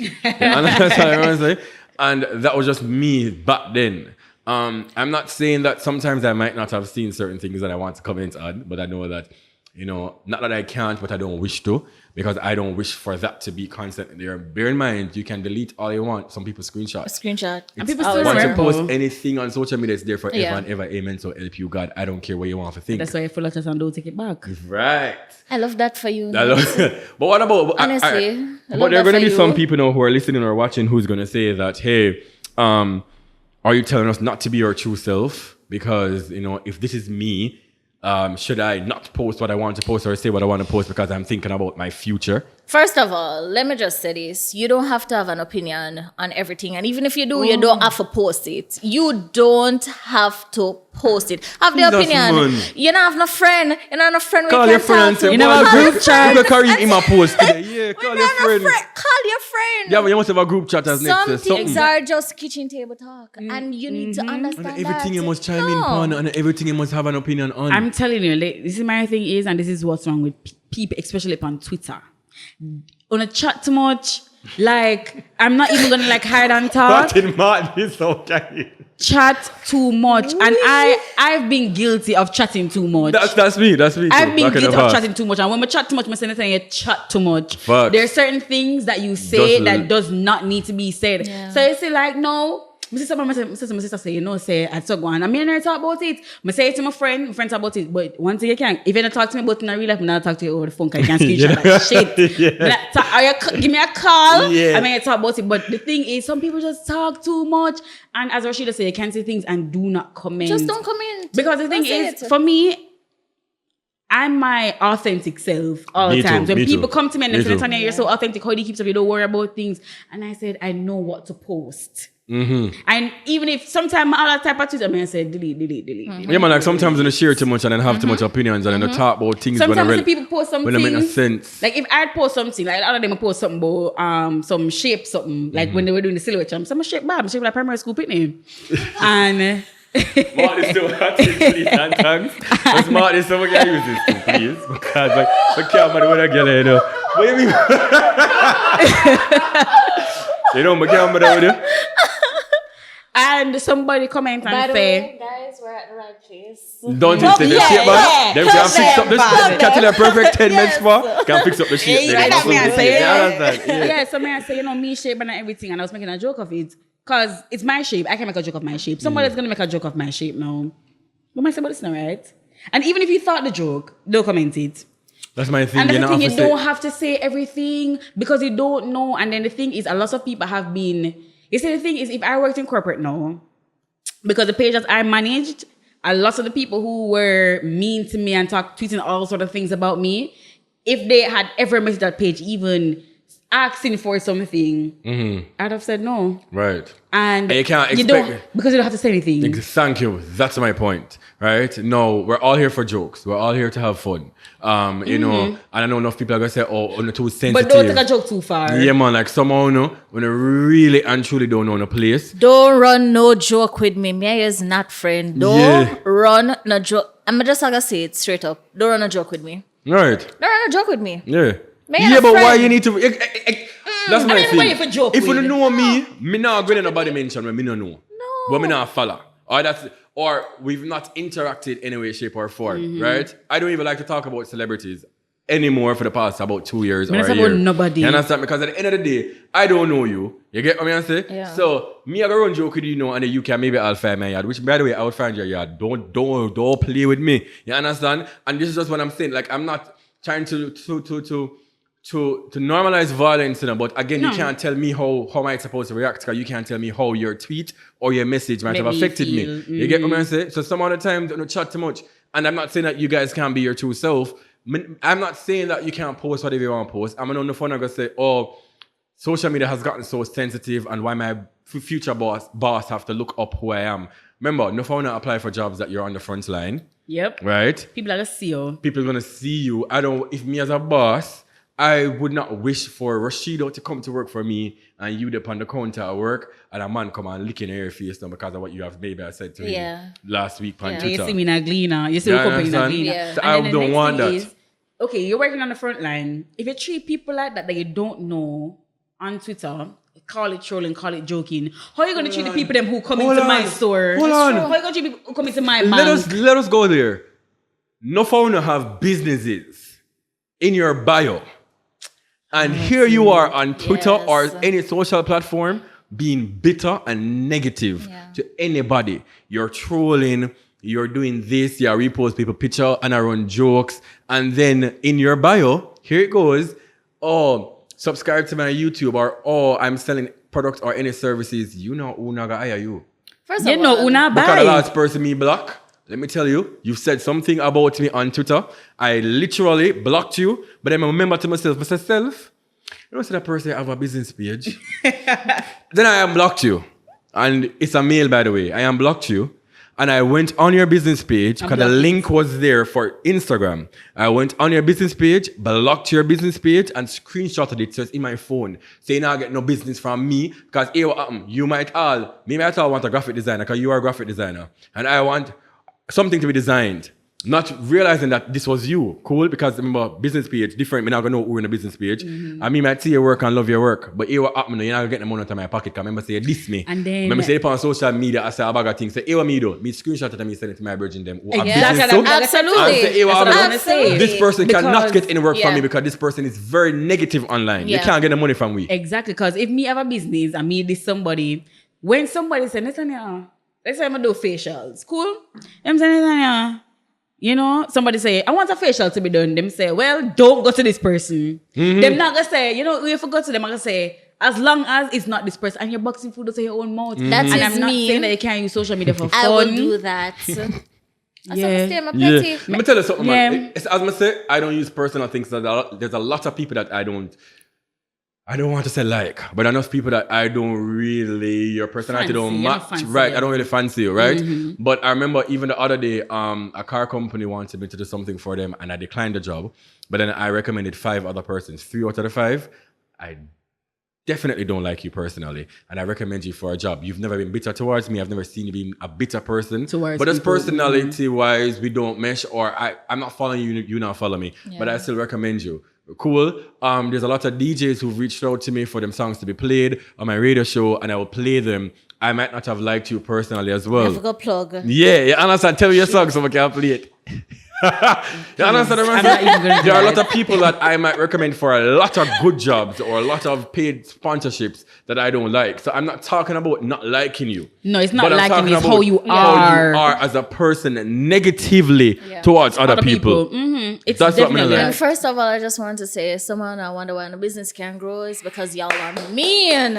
And that was just me back then. I'm not saying that sometimes I might not have seen certain things that I want to comment on, but I know that, not that I can't, but I don't wish to, because I don't wish for that to be constant there. Bear in mind, you can delete all you want. Some people screenshot. And people still once you remember. post anything on social media, it's there forever and ever. Amen. So help you, God. I don't care what you want to think. That's why I feel like and don't take it back. Right. I love that for you. But what about... Honestly, but there are going to be some people now who are listening or watching who's going to say that, hey, are you telling us not to be our true self? Because, if this is me, should I not post what I want to post or say what I want to post because I'm thinking about my future? First of all, let me just say this. You don't have to have an opinion on everything. And even if you do, you don't have to post it. You don't have to post it. Have the opinion. You don't have no friend. You don't have no friend. Call your friend and say, you know, a group chat. You can carry in my post today. Yeah, call your friend. Call your friend. Yeah, but you must have a group chat as next. Some things are just kitchen table talk. And you need to understand and everything you must chime in on, and everything you must have an opinion on. I'm telling you, this is my thing is, and this is what's wrong with people, especially on Twitter. On a chat too much, I'm not even gonna hide and talk. Martin is okay. Chat too much, and I've been guilty of chatting too much. That's me. I've been guilty of chatting too much, and when I chat too much, I say anything. You chat too much. Facts. There are certain things that you say that does not need to be said. Yeah. So you say no. My sister say, I talk one. I mean, I talk about it. I say it to my friend talk about it. But one thing you can, if you don't talk to me about it in real life, I'm not talk to you over the phone. I can't screenshot that shit. Give me a call. Yeah. I mean, I talk about it. But the thing is, some people just talk too much. And as Roshedo said, you can't say things and do not comment. Just don't comment. Because the thing is, for me, I'm my authentic self all the time. When people come to me and they say, Netania, you're so authentic, how do you keep stuff? You don't worry about things. And I said, I know what to post. Mm-hmm. And even if sometimes all that type of Twitter, I say delete. Yeah, man, sometimes when share too much and then have too much opinions and then talk about things sometimes people post something when it make no sense. Like if I post something, like a lot of them post something about some shape, something like when they were doing the silhouette jam, some shape like primary school picnic. And Martin still has it, please, and thanks. But Martin, someone can use this too, please. Because I can't man when I get it, What do you mean? I can't man with you. And somebody comment and say, guys, we're at the right place. Don't you say the shape, man? Them can fix up the shape. Catching a perfect 10 minutes for can fix up the shape. Yeah, so I say, me shape and everything, and I was making a joke of it. Because it's my shape. I can make a joke of my shape. Somebody's going to make a joke of my shape now. You might say, but it's not right. And even if you thought the joke, don't comment it. That's my thing. And that's the thing, you don't have to say everything because you don't know. And then the thing is, a lot of people have been... You see, the thing is, if I worked in corporate now, because the page that I managed, a lot of the people who were mean to me and tweeting all sort of things about me, if they had ever missed that page, even asking for something, I'd have said no. Right. And you can't expect... You don't, because you don't have to say anything. Thank you. That's my point. Right? No, we're all here for jokes. We're all here to have fun. And I know enough people are going to say, oh, not too sensitive. But don't take a joke too far. Yeah, man. Like somehow, when you really and truly don't know the place. Don't run no joke with me. Me is not friend. Don't run no joke. I'm just going to say it straight up. Don't run a joke with me. Right. Don't run a joke with me. Yeah. But why you need to... That's my thing. If you don't know me not going to nobody mention when me no know. No. But me not follow. Or we've not interacted in any way, shape, or form, right? I don't even like to talk about celebrities anymore for the past about 2 years or a year. About nobody. You understand? Because at the end of the day, I don't know you. You get what I'm saying? Yeah. So, me I go run joke with you, and then you can maybe I'll find my yard. Which, by the way, I would find your yard. Don't play with me. You understand? And this is just what I'm saying. Like, I'm not trying to normalize violence, but again, you can't tell me how am I supposed to react, because you can't tell me how your tweet or your message might have affected me. You get what I'm saying? So some other times don't chat too much. And I'm not saying that you guys can't be your true self. I'm not saying that you can't post whatever you want to post. I'm on the phone and going to say, oh, social media has gotten so sensitive, and why my future boss have to look up who I am. Remember, no phone apply for jobs that you're on the front line. Yep. Right? People are going to see you. People are going to see you. If me as a boss, I would not wish for Roshedo to come to work for me and you up on the counter at work and a man come and lick in your face now because of what you have maybe I said to him last week on Twitter. You see me in a gleaner. You see what company in a gleaner. Yeah. So I don't want that. Is, okay, you're working on the front line. If you treat people like that you don't know on Twitter, call it trolling, call it joking. How are you going to treat the people them who come into my store? Hold on. How are you going to treat people who come into my bank? Let us go there. No founder have businesses in your bio. And here you are on Twitter or any social platform being bitter and negative to anybody. You're trolling, you're doing this, you repost people picture and I run jokes. And then in your bio, here it goes, oh, subscribe to my YouTube or oh, I'm selling products or any services. You know who naga hire you. First of all, una buy. Look at the last person me block. Let me tell you, you've said something about me on Twitter. I literally blocked you, but then I remember to myself, you know, so that person have a business page. Then I unblocked you. And it's a mail, by the way. I unblocked you. And I went on your business page because the link was there for Instagram. I went on your business page, blocked your business page, and screenshotted it so it's in my phone. Saying I get no business from me because you might all want a graphic designer because you are a graphic designer. And I want something to be designed. Not realizing that this was you. Cool, because remember, business page, different. I'm not going to know who in the business page. I mean, might see your work and love your work. But what happened, you're not going to get the money out of my pocket. Because remember, say, this me. And then... Remember, say, on social media, I say a bag of things. Say, what me do? Me screenshot it and me send it to my virgin them. Absolutely. Absolutely. This person cannot get any work from me because this person is very negative online. You can't get the money from me. Exactly, because if me have a business and me this somebody, when somebody say, Netania, let's say I'm going to do facials. Cool? I'm saying, Netania, you know, somebody say, I want a facial to be done. Them say, well, don't go to this person. Them not going to say, you know, if you go to them, I'm going to say, as long as it's not this person and you're boxing food out of your own mouth. That's and I'm not saying that you can't use social media for fun. I will do that. Let me tell you something, man. As I say, I don't use personal things. There's a lot of people that I don't want to say like, but enough people that I don't really, your personality don't match, right? I don't really fancy you, right? But I remember even the other day, a car company wanted me to do something for them and I declined the job. But then I recommended 5 other persons. 3 out of the 5, I definitely don't like you personally. And I recommend you for a job. You've never been bitter towards me. I've never seen you be a bitter person. But as personality-wise, we don't mesh or I'm not following you, you not follow me. But I still recommend you. Cool. There's a lot of DJs who've reached out to me for them songs to be played on my radio show, and I will play them. I might not have liked you personally as well. I have a plug. Yeah, you understand? Tell me your song so I can play it. You understand? There are a lot of people that I might recommend for a lot of good jobs or a lot of paid sponsorships that I don't like. So I'm not talking about not liking you. No, it's not liking you, it's how you are. How you are as a person negatively towards other people. It's that's what I mean. And first of all, I just want to say, someone I wonder why the business can grow is because y'all are mean.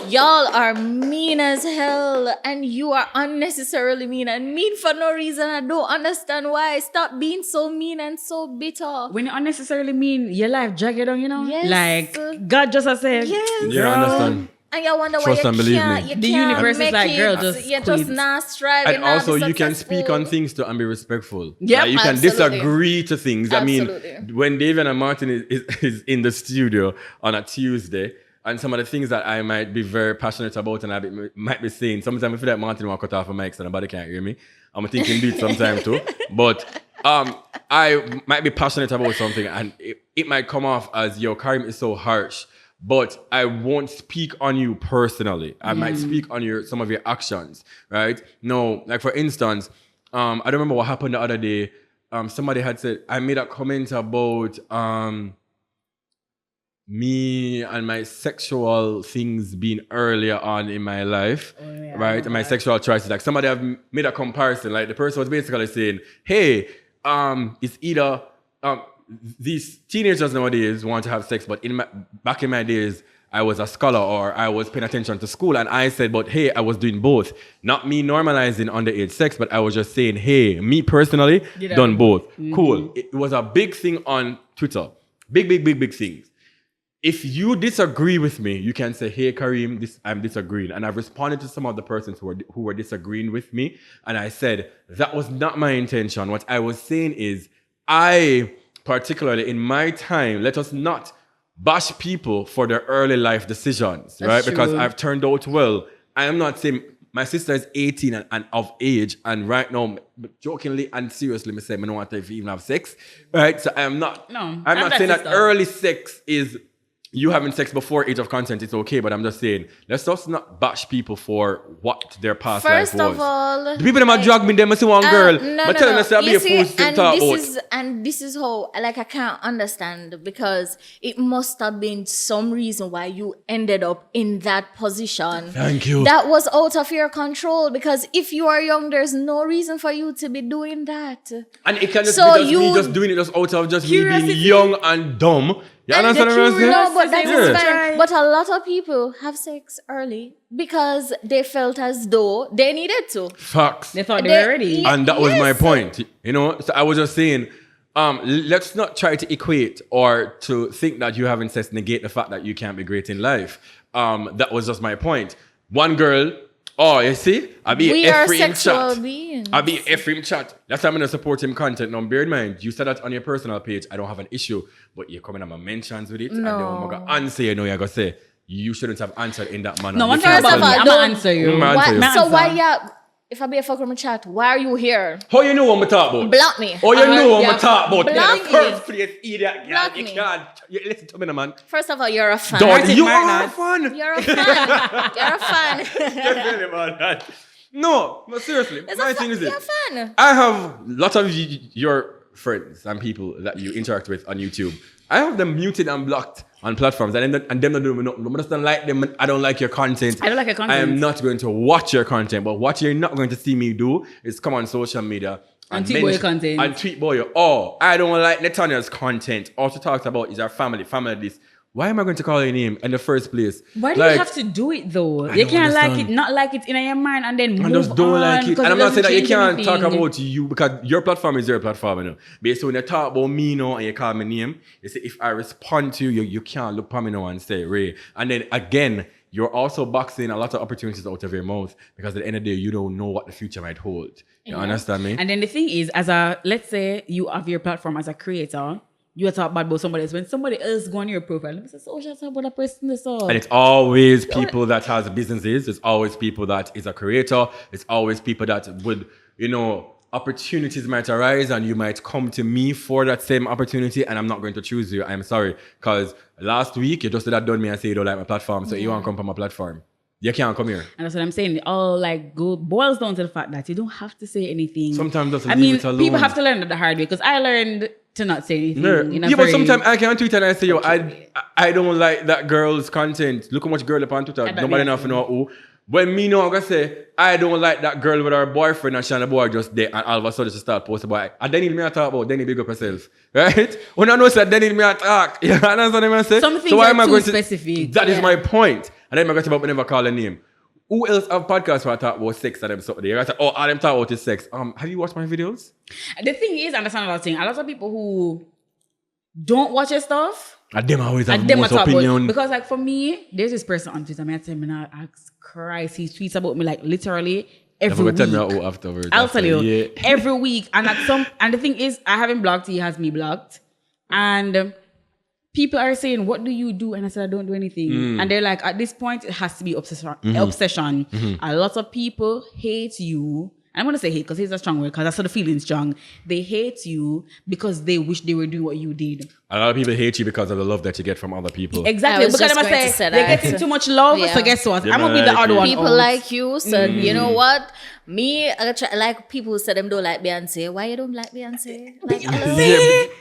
Y'all are mean as hell, and you are unnecessarily mean and mean for no reason. I don't understand why. Stop being so mean and so bitter. When you're unnecessarily mean, your life drag it on, you know? Yes. Like, God just has said. Yes. You understand? And you wonder Trust why and you believe can't, me. you The can't universe is make like, it. girl, just You're quit. just not striving. And also, not you can successful. speak on things to and be respectful. Yeah, like you can absolutely. disagree to things. Absolutely. I mean, when David and Martin is in the studio on a Tuesday, and some of the things that I might be very passionate about and I might be saying, sometimes I feel like Martin will cut off a mic so nobody can't hear me. I'm thinking beat sometimes too. But I might be passionate about something and it might come off as, yo, Karim is so harsh. But I won't speak on you personally. I might speak on some of your actions, right? No, like for instance, I don't remember what happened the other day. Somebody had said, I made a comment about me and my sexual things being earlier on in my life, right? And my sexual choices. Like somebody have made a comparison. Like the person was basically saying, hey, it's either these teenagers nowadays want to have sex, but back in my days, I was a scholar or I was paying attention to school. And I said, but hey, I was doing both. Not me normalizing underage sex, but I was just saying, hey, me personally, done both. Cool. It was a big thing on Twitter. Big things. If you disagree with me, you can say, hey, Karim, I'm disagreeing. And I've responded to some of the persons who were disagreeing with me. And I said, that was not my intention. What I was saying is, I particularly in my time, let us not bash people for their early life decisions, right? True. Because I've turned out well. I am not saying my sister is 18 and of age, and right now, jokingly and seriously, I say I don't want to even have sex, right? So I'm not saying that early sex is you having sex before age of consent. It's okay, but I'm just saying let's just not bash people for what their past life was. First of all, the people that might drag me, them I see one girl, but tell them to be a fool to talk about. And this is how, like, I can't understand, because it must have been some reason why you ended up in that position. Thank you. That was out of your control, because if you are young, there's no reason for you to be doing that. And it can just be me just doing it just out of just me being young and dumb. You understand what I'm saying? No, but that's fine. But a lot of people have sex early because they felt as though they needed to. Facts. They thought they were ready. And that was my point. You know, so I was just saying, let's not try to equate or to think that you having sex negate the fact that you can't be great in life. That was just my point. One girl, you see? We are sexual beings. I be Ephraim chat. That's why I'm going to support him content. Now, bear in mind, you said that on your personal page. I don't have an issue. But you're coming on my mentions with it. No. And then I'm going to answer, you're going to say, you shouldn't have answered in that manner. No, one thing about me, I'm going to answer you. So why, if I be a fuck with my chat, why are you here? How you know what I'm talking about? Block me. Oh, you know what I'm talking about? Block the first place, idiot. Block You me. can't. You listen to me, man. First of all, you're a fan. You are fun. You're a fan. You're a fan. Just really about that. No, but seriously, my thing is you're this. a fan. I have lots of your friends and people that you interact with on YouTube. I have them muted and blocked on platforms, and them not doing nothing. I just don't like them. I don't like your content. I don't like your content. I am not going to watch your content, but what you're not going to see me do is come on social media and tweet boy content. And tweet boy. Oh, I don't like Netania's content. All she talks about is our family this. Why am I going to call your name in the first place? Why do you have to do it though? You can't like it, not like it in your mind, and then move on. Just don't like it. And I'm not saying that you can't anything. talk about you, because your platform is your platform, you know. But so when you talk about me now and you call my name, you say if I respond to you, you can't look at me now and say Ray. And then again, you're also boxing a lot of opportunities out of your mouth, because at the end of the day, you don't know what the future might hold. You understand me? And then the thing is, let's say you have your platform as a creator, you talk bad about somebody else. When somebody else go on your profile, let me say, so just about that person this all. And it's always people that has businesses. It's always people that is a creator. It's always people that would, opportunities might arise and you might come to me for that same opportunity, and I'm not going to choose you. I'm sorry. Because last week you just did that done me and say you don't like my platform, so you want to come from my platform. You can't come here. And that's what I'm saying. It all boils down to the fact that you don't have to say anything. Sometimes just leave it alone. People have to learn that the hard way, because I learned to not say anything. But sometimes I can tweet and I say, I don't like that girl's content. Look how much girl up on Twitter. Nobody enough know who. When me know, I'm going to say, I don't like that girl with her boyfriend and she and the boy just there, and all of a sudden she start posting about it. And then need me to talk about, then you big up yourself. Right? When I know that, then need me to talk. You understand what I'm saying? Some things are too specific. That is my point. And then I'm going to about never call a name. Who else have podcasts where I talk about sex and them something? You guys say, all them talk about is sex. Have you watched my videos? The thing is, understand another thing. A lot of people who don't watch your stuff, and them always have most opinion. Because for me, there's this person on Twitter, I tell me now, Christ, he tweets about me literally every week. Tell me afterwards. I'll tell you, every week. And the thing is, I haven't blocked, he has me blocked. And people are saying, what do you do? And I said, I don't do anything. And they're like, at this point, it has to be obsession. A lot of people hate you. I'm going to say hate because it's a strong word, because that's how the feeling's strong. They hate you because they wish they were doing what you did. A lot of people hate you because of the love that you get from other people. Exactly. Because I'm going to say, they're getting too much love, so guess what? I'm going to be the odd one. People like you said, you know what? Me, I like people who said them don't like Beyonce. Why you don't like Beyonce?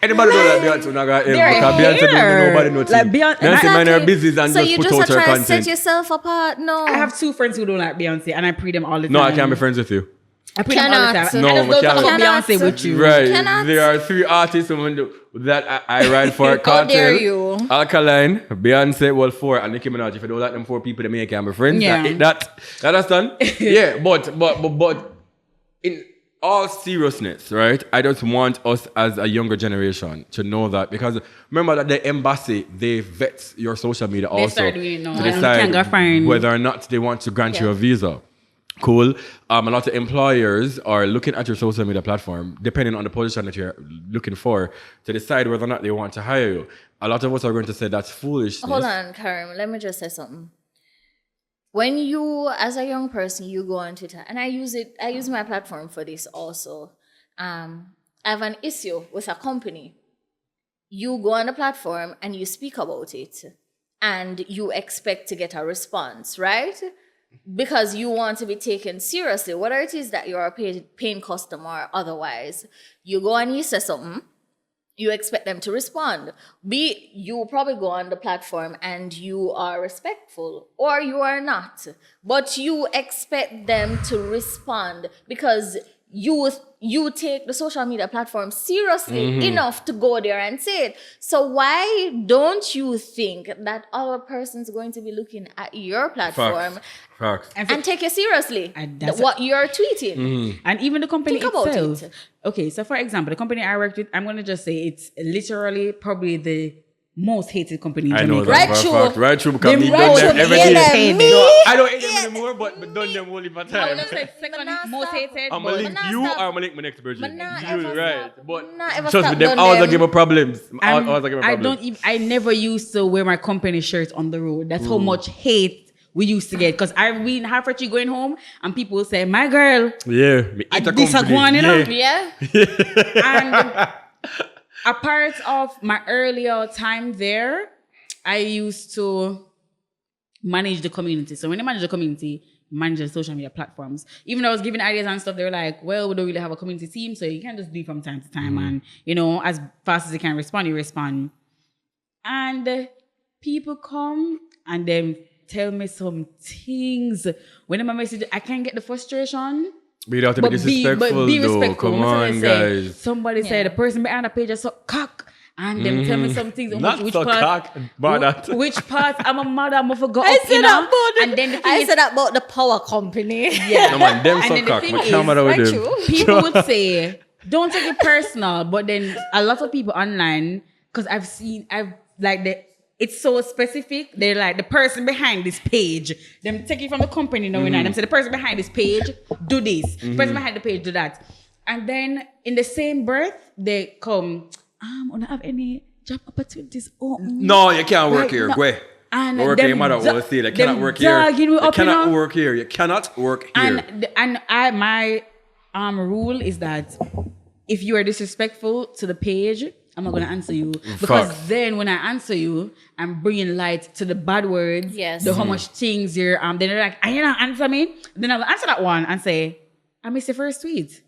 Anybody don't like Beyonce? Because Beyonce don't nobody know. Beyonce mind her business and just put out her content. So you just try to set yourself apart? No. I have 2 friends who don't like Beyonce, and I pre them all the time. No, I can't be friends with you. I put them all the time. No, I just don't talk about Beyonce with you. Right. There are 3 artists that I ride for. Cartel, dare you. Alkaline, Beyonce, well 4, and Nicki Minaj. If you don't like them 4 people, they can't be friends. Yeah. That understand? Yeah, but in all seriousness, right? I just want us as a younger generation to know that, because remember that the embassy, they vet your social media also to decide whether or not they want to grant you a visa. Cool. A lot of employers are looking at your social media platform, depending on the position that you're looking for, to decide whether or not they want to hire you. A lot of us are going to say that's foolishness. Hold on, Karim. Let me just say something. When you, as a young person, you go on Twitter, and I use my platform for this also. I have an issue with a company. You go on the platform and you speak about it, and you expect to get a response, right? Because you want to be taken seriously, whether it is that you're a paying customer or otherwise. You go and you say something, you expect them to respond. You probably go on the platform and you are respectful, or you are not, but you expect them to respond because you take the social media platform seriously enough to go there and say it. So why don't you think that other person's going to be looking at your platform Facts. and take it seriously? What you're tweeting. And even the company Think about itself. it. Okay, so for example, the company I worked with, I'm going to just say it's literally probably the most hated company in I Jamaica. know that for a fact. Right true, because Them me right done true, them every yeah, day. them No, me. I don't hate them anymore, but done them only for time. Second most hated. I'm but- gonna link you or I'm gonna link my next version. But not You ever right. stop- But not ever trust me, stop them done always them. give me problems. I'm- Always give me problems. I never used to wear my company shirt on the road. That's how much hate we used to get. Because I've been halfway going home and people will say, my girl, Yeah. Me eat a this a company. one, you know? Yeah. And a part of my earlier time there, I used to manage the community. So when you manage the community, manage the social media platforms. Even though I was giving ideas and stuff, they were like, well, we don't really have a community team, so you can just do it from time to time. And, as fast as you can respond, you respond. And people come and then tell me some things. When I message, I can't get the frustration. But you don't have to be disrespectful, be though. respectful. Come on, guys. Somebody said the person behind the page is so cock. And them tell me some things. Not which so part, cock, but that. Which part I'm a mother, I'm forgot. I said that about and then the thing I is, said that about the power company. yeah. No man, them And so then the cock. thing My is, camera with right, them. true. people would say, don't take it personal. But then a lot of people online, because it's so specific. They're like, the person behind this page, them take it from the company now and them say, the person behind this page, do this. The person behind the page, do that. And then in the same breath, they come, don't have any job opportunities. No, you can't work Right, here. no. Go ahead. And Go work them here. Mother do- will say they cannot them work here. dogging you You up, cannot you know? work here. You cannot work here. My rule is that if you are disrespectful to the page, I'm not gonna answer you, because then when I answer you, I'm bringing light to the bad words. Yes. How much things you're then they're like, "Are you not answer me?" Then I'll answer that one and say, "I missed your first tweet."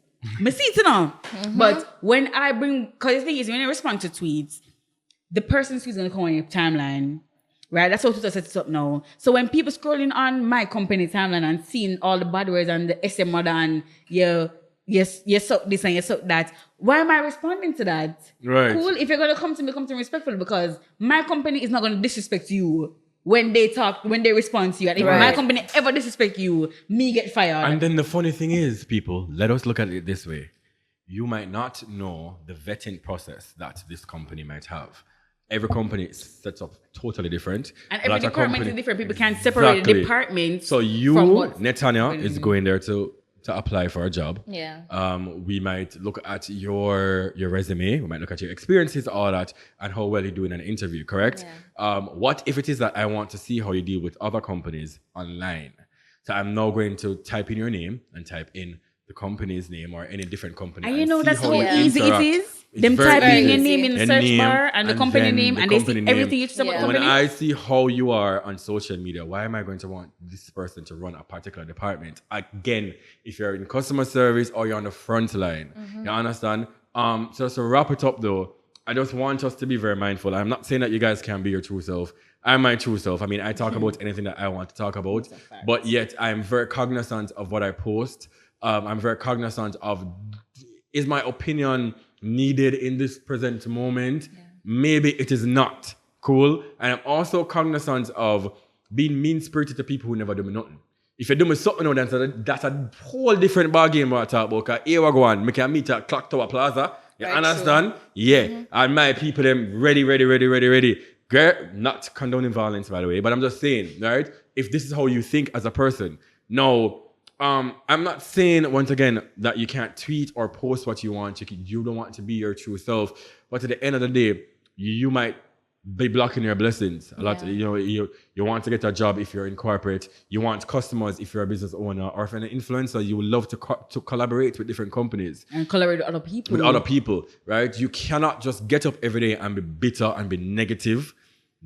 I see it now. But when I bring, because the thing is, when I respond to tweets, the person's tweet is gonna come on your timeline. Right, that's how Twitter sets it up now. So when people scrolling on my company timeline and seeing all the bad words and the SM mother and you suck this and you suck that, why am I responding to that? Right. Cool. If you're gonna come to me respectfully, because my company is not gonna disrespect you when they respond to you. And if my company ever disrespect you, me get fired. And then the funny thing is, people, let us look at it this way. You might not know the vetting process that this company might have. Every company sets up totally different. And every department is different. People can't separate the departments. So you, Netania, is going there to apply for a job. Yeah. We might look at your resume. We might look at your experiences, all that, and how well you do in an interview, correct? Yeah. What if it is that I want to see how you deal with other companies online? So I'm now going to type in your name and type in the company's name or any different company. And that's how you easy it interact. is. It's Them very typing easy. your name in the search bar and the company then name, the and they company see name. everything you about the Yeah. company. When I see how you are on social media, why am I going to want this person to run a particular department? Again, if you're in customer service or you're on the front line, you understand? So to wrap it up though, I just want us to be very mindful. I'm not saying that you guys can be your true self. I'm my true self. I mean, I talk about anything that I want to talk about, but yet I'm very cognizant of what I post. I'm very cognizant of, is my opinion needed in this present moment? Yeah. Maybe it is not. Cool. And I'm also cognizant of being mean-spirited to people who never do me nothing. If you do me something now, then that's a whole different ballgame what I talk about. Because here we go on, we can meet at Clock Tower Plaza. You understand? True. Yeah. And my people, them ready. Girl, not condoning violence, by the way, but I'm just saying, right? If this is how you think as a person, no, I'm not saying once again that you can't tweet or post what you want. You don't want to be your true self, but at the end of the day, you might be blocking your blessings. A lot. You want to get a job if you're in corporate. You want customers if you're a business owner, or if you're an influencer, you would love to collaborate with different companies and collaborate with other people. With other people, right? You cannot just get up every day and be bitter and be negative.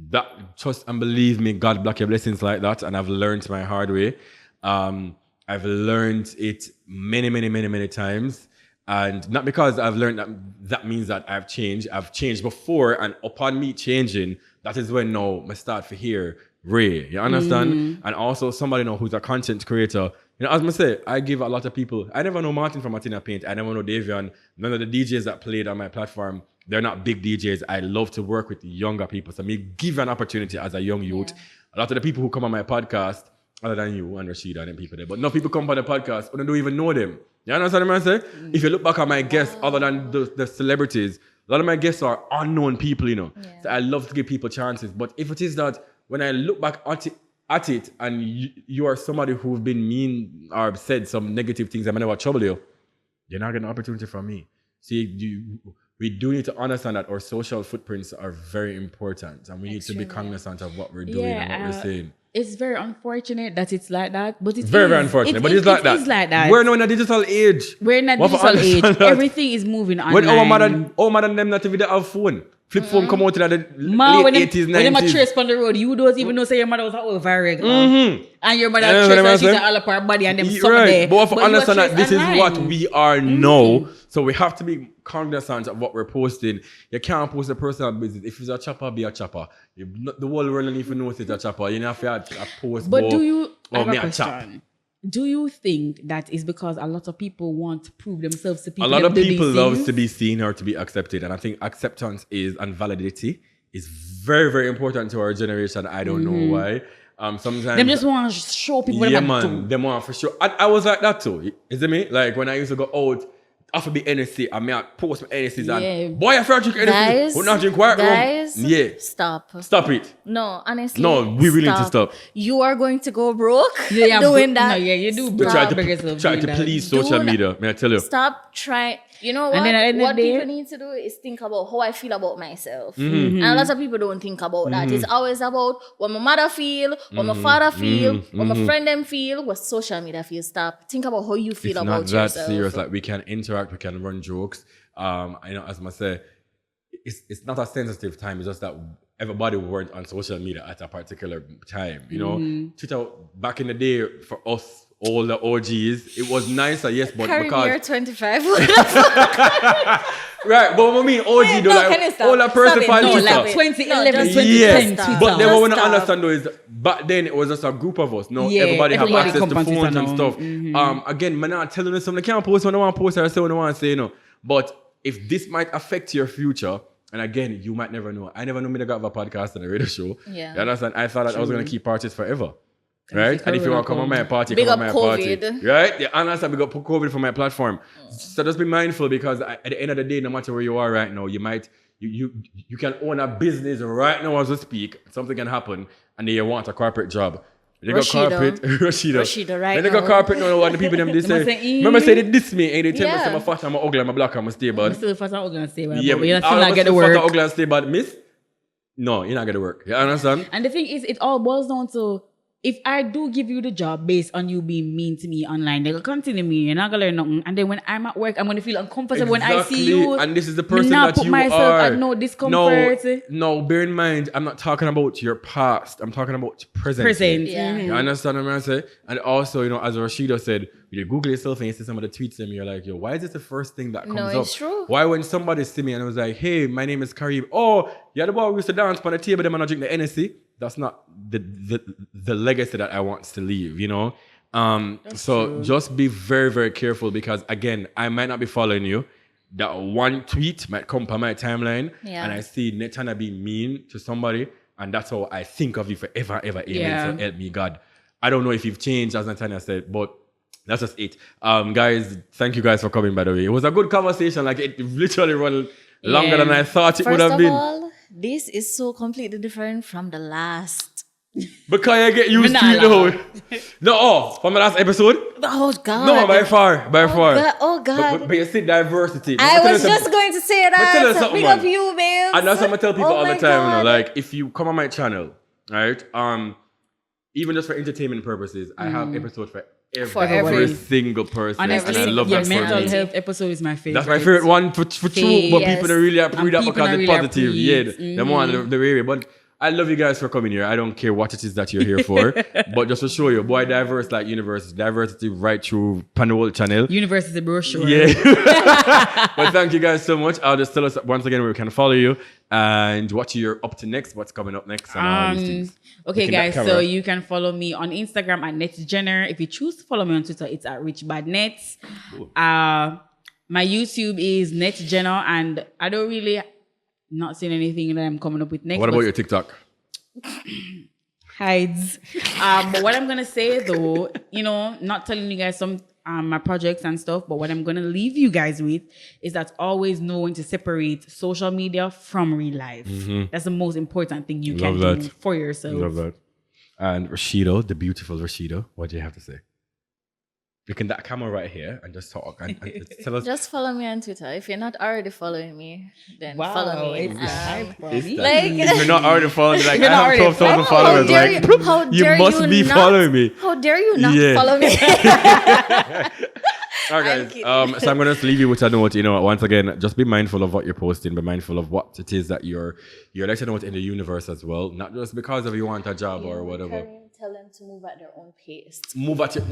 That trust and believe me, God block your blessings like that, and I've learned my hard way. I've learned it many times. And not because I've learned that means that I've changed. I've changed before, and upon me changing, that is when now I start to hear Ray. You understand? And also somebody who's a content creator. As I say, I give a lot of people. I never know Martin from Martina Paint. I never know Davian. None of the DJs that played on my platform, they're not big DJs. I love to work with younger people. So me give an opportunity as a young youth. A lot of the people who come on my podcast, other than you and Roshedo and them people there. But no people come on the podcast, but I don't even know them. You understand what I'm saying? If you look back at my guests, other than the celebrities, a lot of my guests are unknown people, So I love to give people chances. But if it is that when I look back at it and you are somebody who've been mean or said some negative things that may never trouble you, you're not getting an opportunity from me. See, we do need to understand that our social footprints are very important, and we need to be cognizant of what we're doing and what we're saying. It's very unfortunate that it's like that, but it's very unfortunate. But it's like that. It's like that. We're now in a digital age. We're in a digital age. Everything is moving online. When our mother them not even have phone. Flip phone come out in the late 80s, 90s. When they trace on the road, you don't even know say your mother was over regular. And your mother trace and she's all up her body and them somewhere there. But we understand that this is what we are now. So we have to be cognizant of what we're posting. You can't post a personal business. If it's a chopper, be a chopper. The whole world don't even know it's a chopper. You know, if you have a post. But do you have a question? Do you think that is because a lot of people want to prove themselves to people? A lot of people love to be seen or to be accepted. And I think acceptance and validity is very, very important to our generation. I don't know why. Sometimes them just want to show people. Yeah, man. Them want for sure. I was like that too. Is it me? Like when I used to go out, after be NSC, I may post my NSCs and boy, I feel drink NSC. We're not drink white rum. Yeah. Stop it. No, honestly. No, we really need to stop. You are going to go broke doing that. No, you do. Try to please social media. May I tell you? Stop trying. You know what? What people need to do is think about how I feel about myself. And a lot of people don't think about that. It's always about what my mother feel, what my father feel, what my friend them feel, what social media feel. Stop. Think about how you feel about yourself. It's not that serious. Like we can interact, we can run jokes. As I say, it's not a sensitive time. It's just that everybody weren't on social media at a particular time. Twitter back in the day for us. All the OGs, it was nicer, yes, but because year 25. Right, but what I mean, OG, all the person find like 2011, 2010 Twitter. But then what we want to understand though is back then it was just a group of us. Now everybody have access to phones and stuff. Again, man, not telling you something. I can't post when I want to post or say what I want to say, But if this might affect your future, and again, you might never know. I never knew me to have a podcast and a radio show. Yeah. You understand? I thought that I was going to keep parties forever. Right? And if you want to come on my party, big come on my COVID. party. Right? Yeah, and that's big up COVID for my platform. So just be mindful because at the end of the day, no matter where you are right now, you might you can own a business right now as we speak. Something can happen and then you want a corporate job. They got corporate Roshedo, right? Then they got corporate now what the people them they say. Remember say they diss me and they tell me I'm fat, I'm ugly, I'm black, I'm stay bad. I'm still fat and ugly and stay bad. Yeah, but you're still not get the work. Fat and ugly and stay bad, miss? No, you're not gonna work. You understand? And the thing is, it all boils down to if I do give you the job based on you being mean to me online, they'll continue me. You're not gonna learn nothing. And then when I'm at work, I'm gonna feel uncomfortable when I see you. And this is the person that you are. Put myself at no discomfort. No, bear in mind, I'm not talking about your past. I'm talking about present. Yeah. You understand what I'm saying? And also, as Roshedo said, you Google yourself and you see some of the tweets and you're like, yo, why is this the first thing that comes up? No, it's true. Why when somebody see me and I was like, hey, my name is Kareem. Oh, yeah, the boy we used to dance on the table, them and I drink the NSC. That's not the legacy that I want to leave, So true. Just be very, very careful because again, I might not be following you. That one tweet might come on my timeline and I see Netania being mean to somebody and that's how I think of you forever, ever. Amen. So help me, God. I don't know if you've changed, as Netania said, but that's just it. Guys, thank you guys for coming, by the way. It was a good conversation. Like, it literally ran longer than I thought it would have been. First of all, this is so completely different from the last Because I get used to it though. No, from the last episode. Oh God. No, by far. Oh God. But you see diversity. I was just going to say that. Big up you, babe. And that's what I tell people all the time. You know, like if you come on my channel, right? Even just for entertainment purposes, I have episodes for every single person. Honestly, and I love your that mental health episode is my favorite. That's my favorite one for true. But people don't really appreciate that because it's positive. Yeah, the more the area. But I love you guys for coming here. I don't care what it is that you're here for. But just to show you, boy, diverse like universe. Diversity right through Panel channel. Universe is a brochure. Yeah. But thank you guys so much. I'll just tell us once again where we can follow you and what you're up to next, what's coming up next, and all these things. Okay, guys, so you can follow me on Instagram at NetJenner. If you choose to follow me on Twitter, it's at RichBadNet. My YouTube is NetJenner, and I don't really not seeing anything that I'm coming up with next. What about your TikTok? Hides. But what I'm gonna say though, not telling you guys some my projects and stuff, but what I'm gonna leave you guys with is that always knowing to separate social media from real life. That's the most important thing you can do for yourself. Love that. And Roshedo, the beautiful Roshedo, what do you have to say? Look in that camera right here and just talk and tell us. Just follow me on Twitter. If you're not already following me, then follow me. If you're not already following me, like I have 12,000 followers. You must be following me. How dare you not follow me? All right, guys. So I'm going to leave you with a note. Once again, just be mindful of what you're posting. Be mindful of what it is that you're letting out in the universe as well. Not just because of you want a job or whatever. Tell them to move at their own pace. Move at your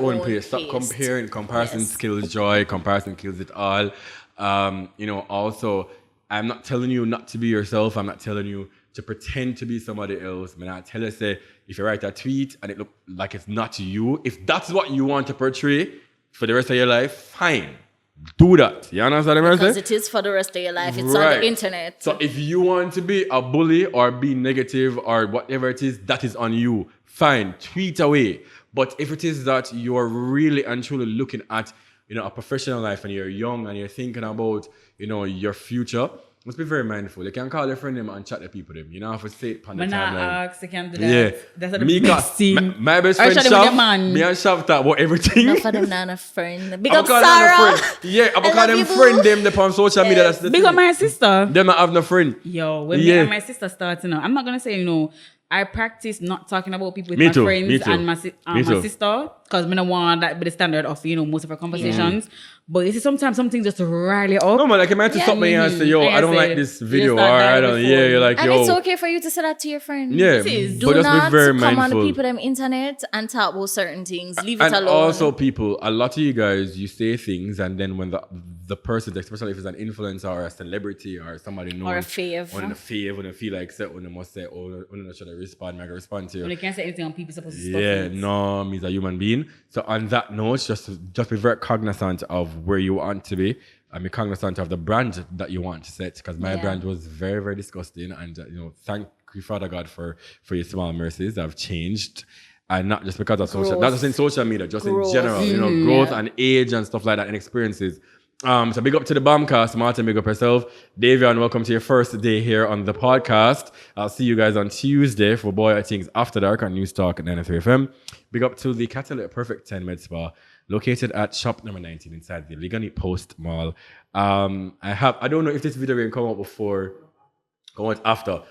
own pace. Stop comparing. Comparison kills joy. Comparison kills it all. Also, I'm not telling you not to be yourself. I'm not telling you to pretend to be somebody else. I tell you, say, if you write a tweet and it looks like it's not you, if that's what you want to portray for the rest of your life, fine. Do that. You understand what I'm saying? Because it is for the rest of your life. It's on the internet. So if you want to be a bully or be negative or whatever it is, that is on you. Fine. Tweet away. But if it is that you're really and truly looking at, a professional life and you're young and you're thinking about, your future, must be very mindful. You can call your friend them and chat to people them. You know, if you say it on the timeline. You can do that. Yeah. That's the best thing. My best friend Shav, me and Shav talk about everything. Enough of them not a friend. Big up Sarah. Yeah, I'm calling them friend them on social media. That's the big up my sister. Them not have no friend. Yo, when me and my sister start, I'm not going to say, I practice not talking about people with my friends and my sister because I don't want that be the standard of, most of our conversations. But this is sometimes something just to rile it up. No, man, like, I might have to stop me and say, yo, I don't like this video, or I don't, you're like, yo. And it's okay for you to say that to your friend. Yeah, do not come on the people on the internet and talk about certain things. Leave it alone. And also, people, a lot of you guys, you say things, and then when the person, especially if it's an influencer or a celebrity or somebody known, or a fave, when they feel like, when they must say, when they should respond, I can respond to you. When they can't say anything on people supposed to stop it. No, me's a human being. So on that note, just be very cognizant of where you want to be. I'm cognizant of the brand that you want to set, because my brand was very, very disgusting. And thank you, Father God, for your small mercies that have changed. And not just because of social, not just in social media, just in general, growth and age and stuff like that and experiences. So big up to the Bamcast, Martin, big up yourself. Davian, welcome to your first day here on the podcast. I'll see you guys on Tuesday for Bwoyatingz After Dark on News Talk at S3E7. Big up to the Catalytic Perfect 10 Med Spa, located at shop number 19 inside the Ligani Post Mall. I don't know if this video will come out before, come out after.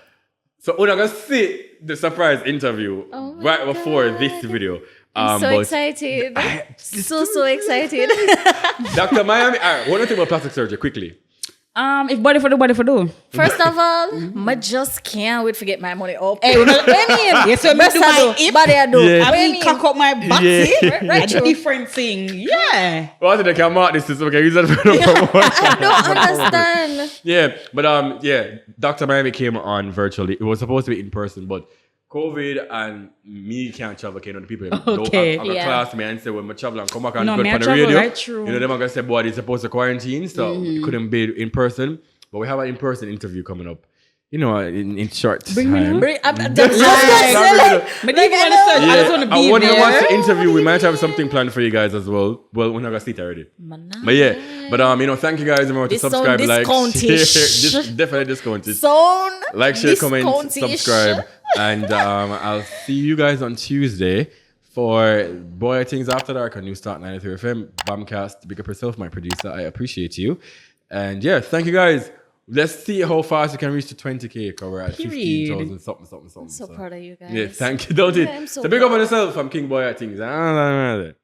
So we're gonna see the surprise interview right before this video. I'm so excited. So excited. Dr. Miami, all right, what do you think about plastic surgery, quickly? If body for do. First of all, I just can't wait to get my money up. Hey, yes, so best my hip, body I do. I mean, cock up my body. Right, different thing. Yeah. Well, I think they can mark this. Okay, use that for the I don't understand. Yeah, but Dr. Miami came on virtually. It was supposed to be in person, but COVID and me can't travel, the people. Okay. I class me and say when I travel and come back and go on the travel, radio. right, true. They're going to say, boy, it's supposed to quarantine, so it couldn't be in person. But we have an in-person interview coming up you know, in short Bring me time. now. I just want to be when we there. watch the interview, we might have something planned for you guys as well. Well, we're not gonna see it already. But yeah, you know, thank you guys. Remember to subscribe, like, share. Definitely discounted. Like, share, comment, subscribe, and I'll see you guys on Tuesday for Bwoyatingz After Dark on New Start 93 FM. Bamcast, big up yourself, my producer. I appreciate you. And yeah, thank you guys. Let's see how fast we can reach to 20K because we're at 15,000 something. So proud of you guys. Yeah, thank you. Don't it? I'm so So big up proud. on yourself. I'm King Bwoyatingz.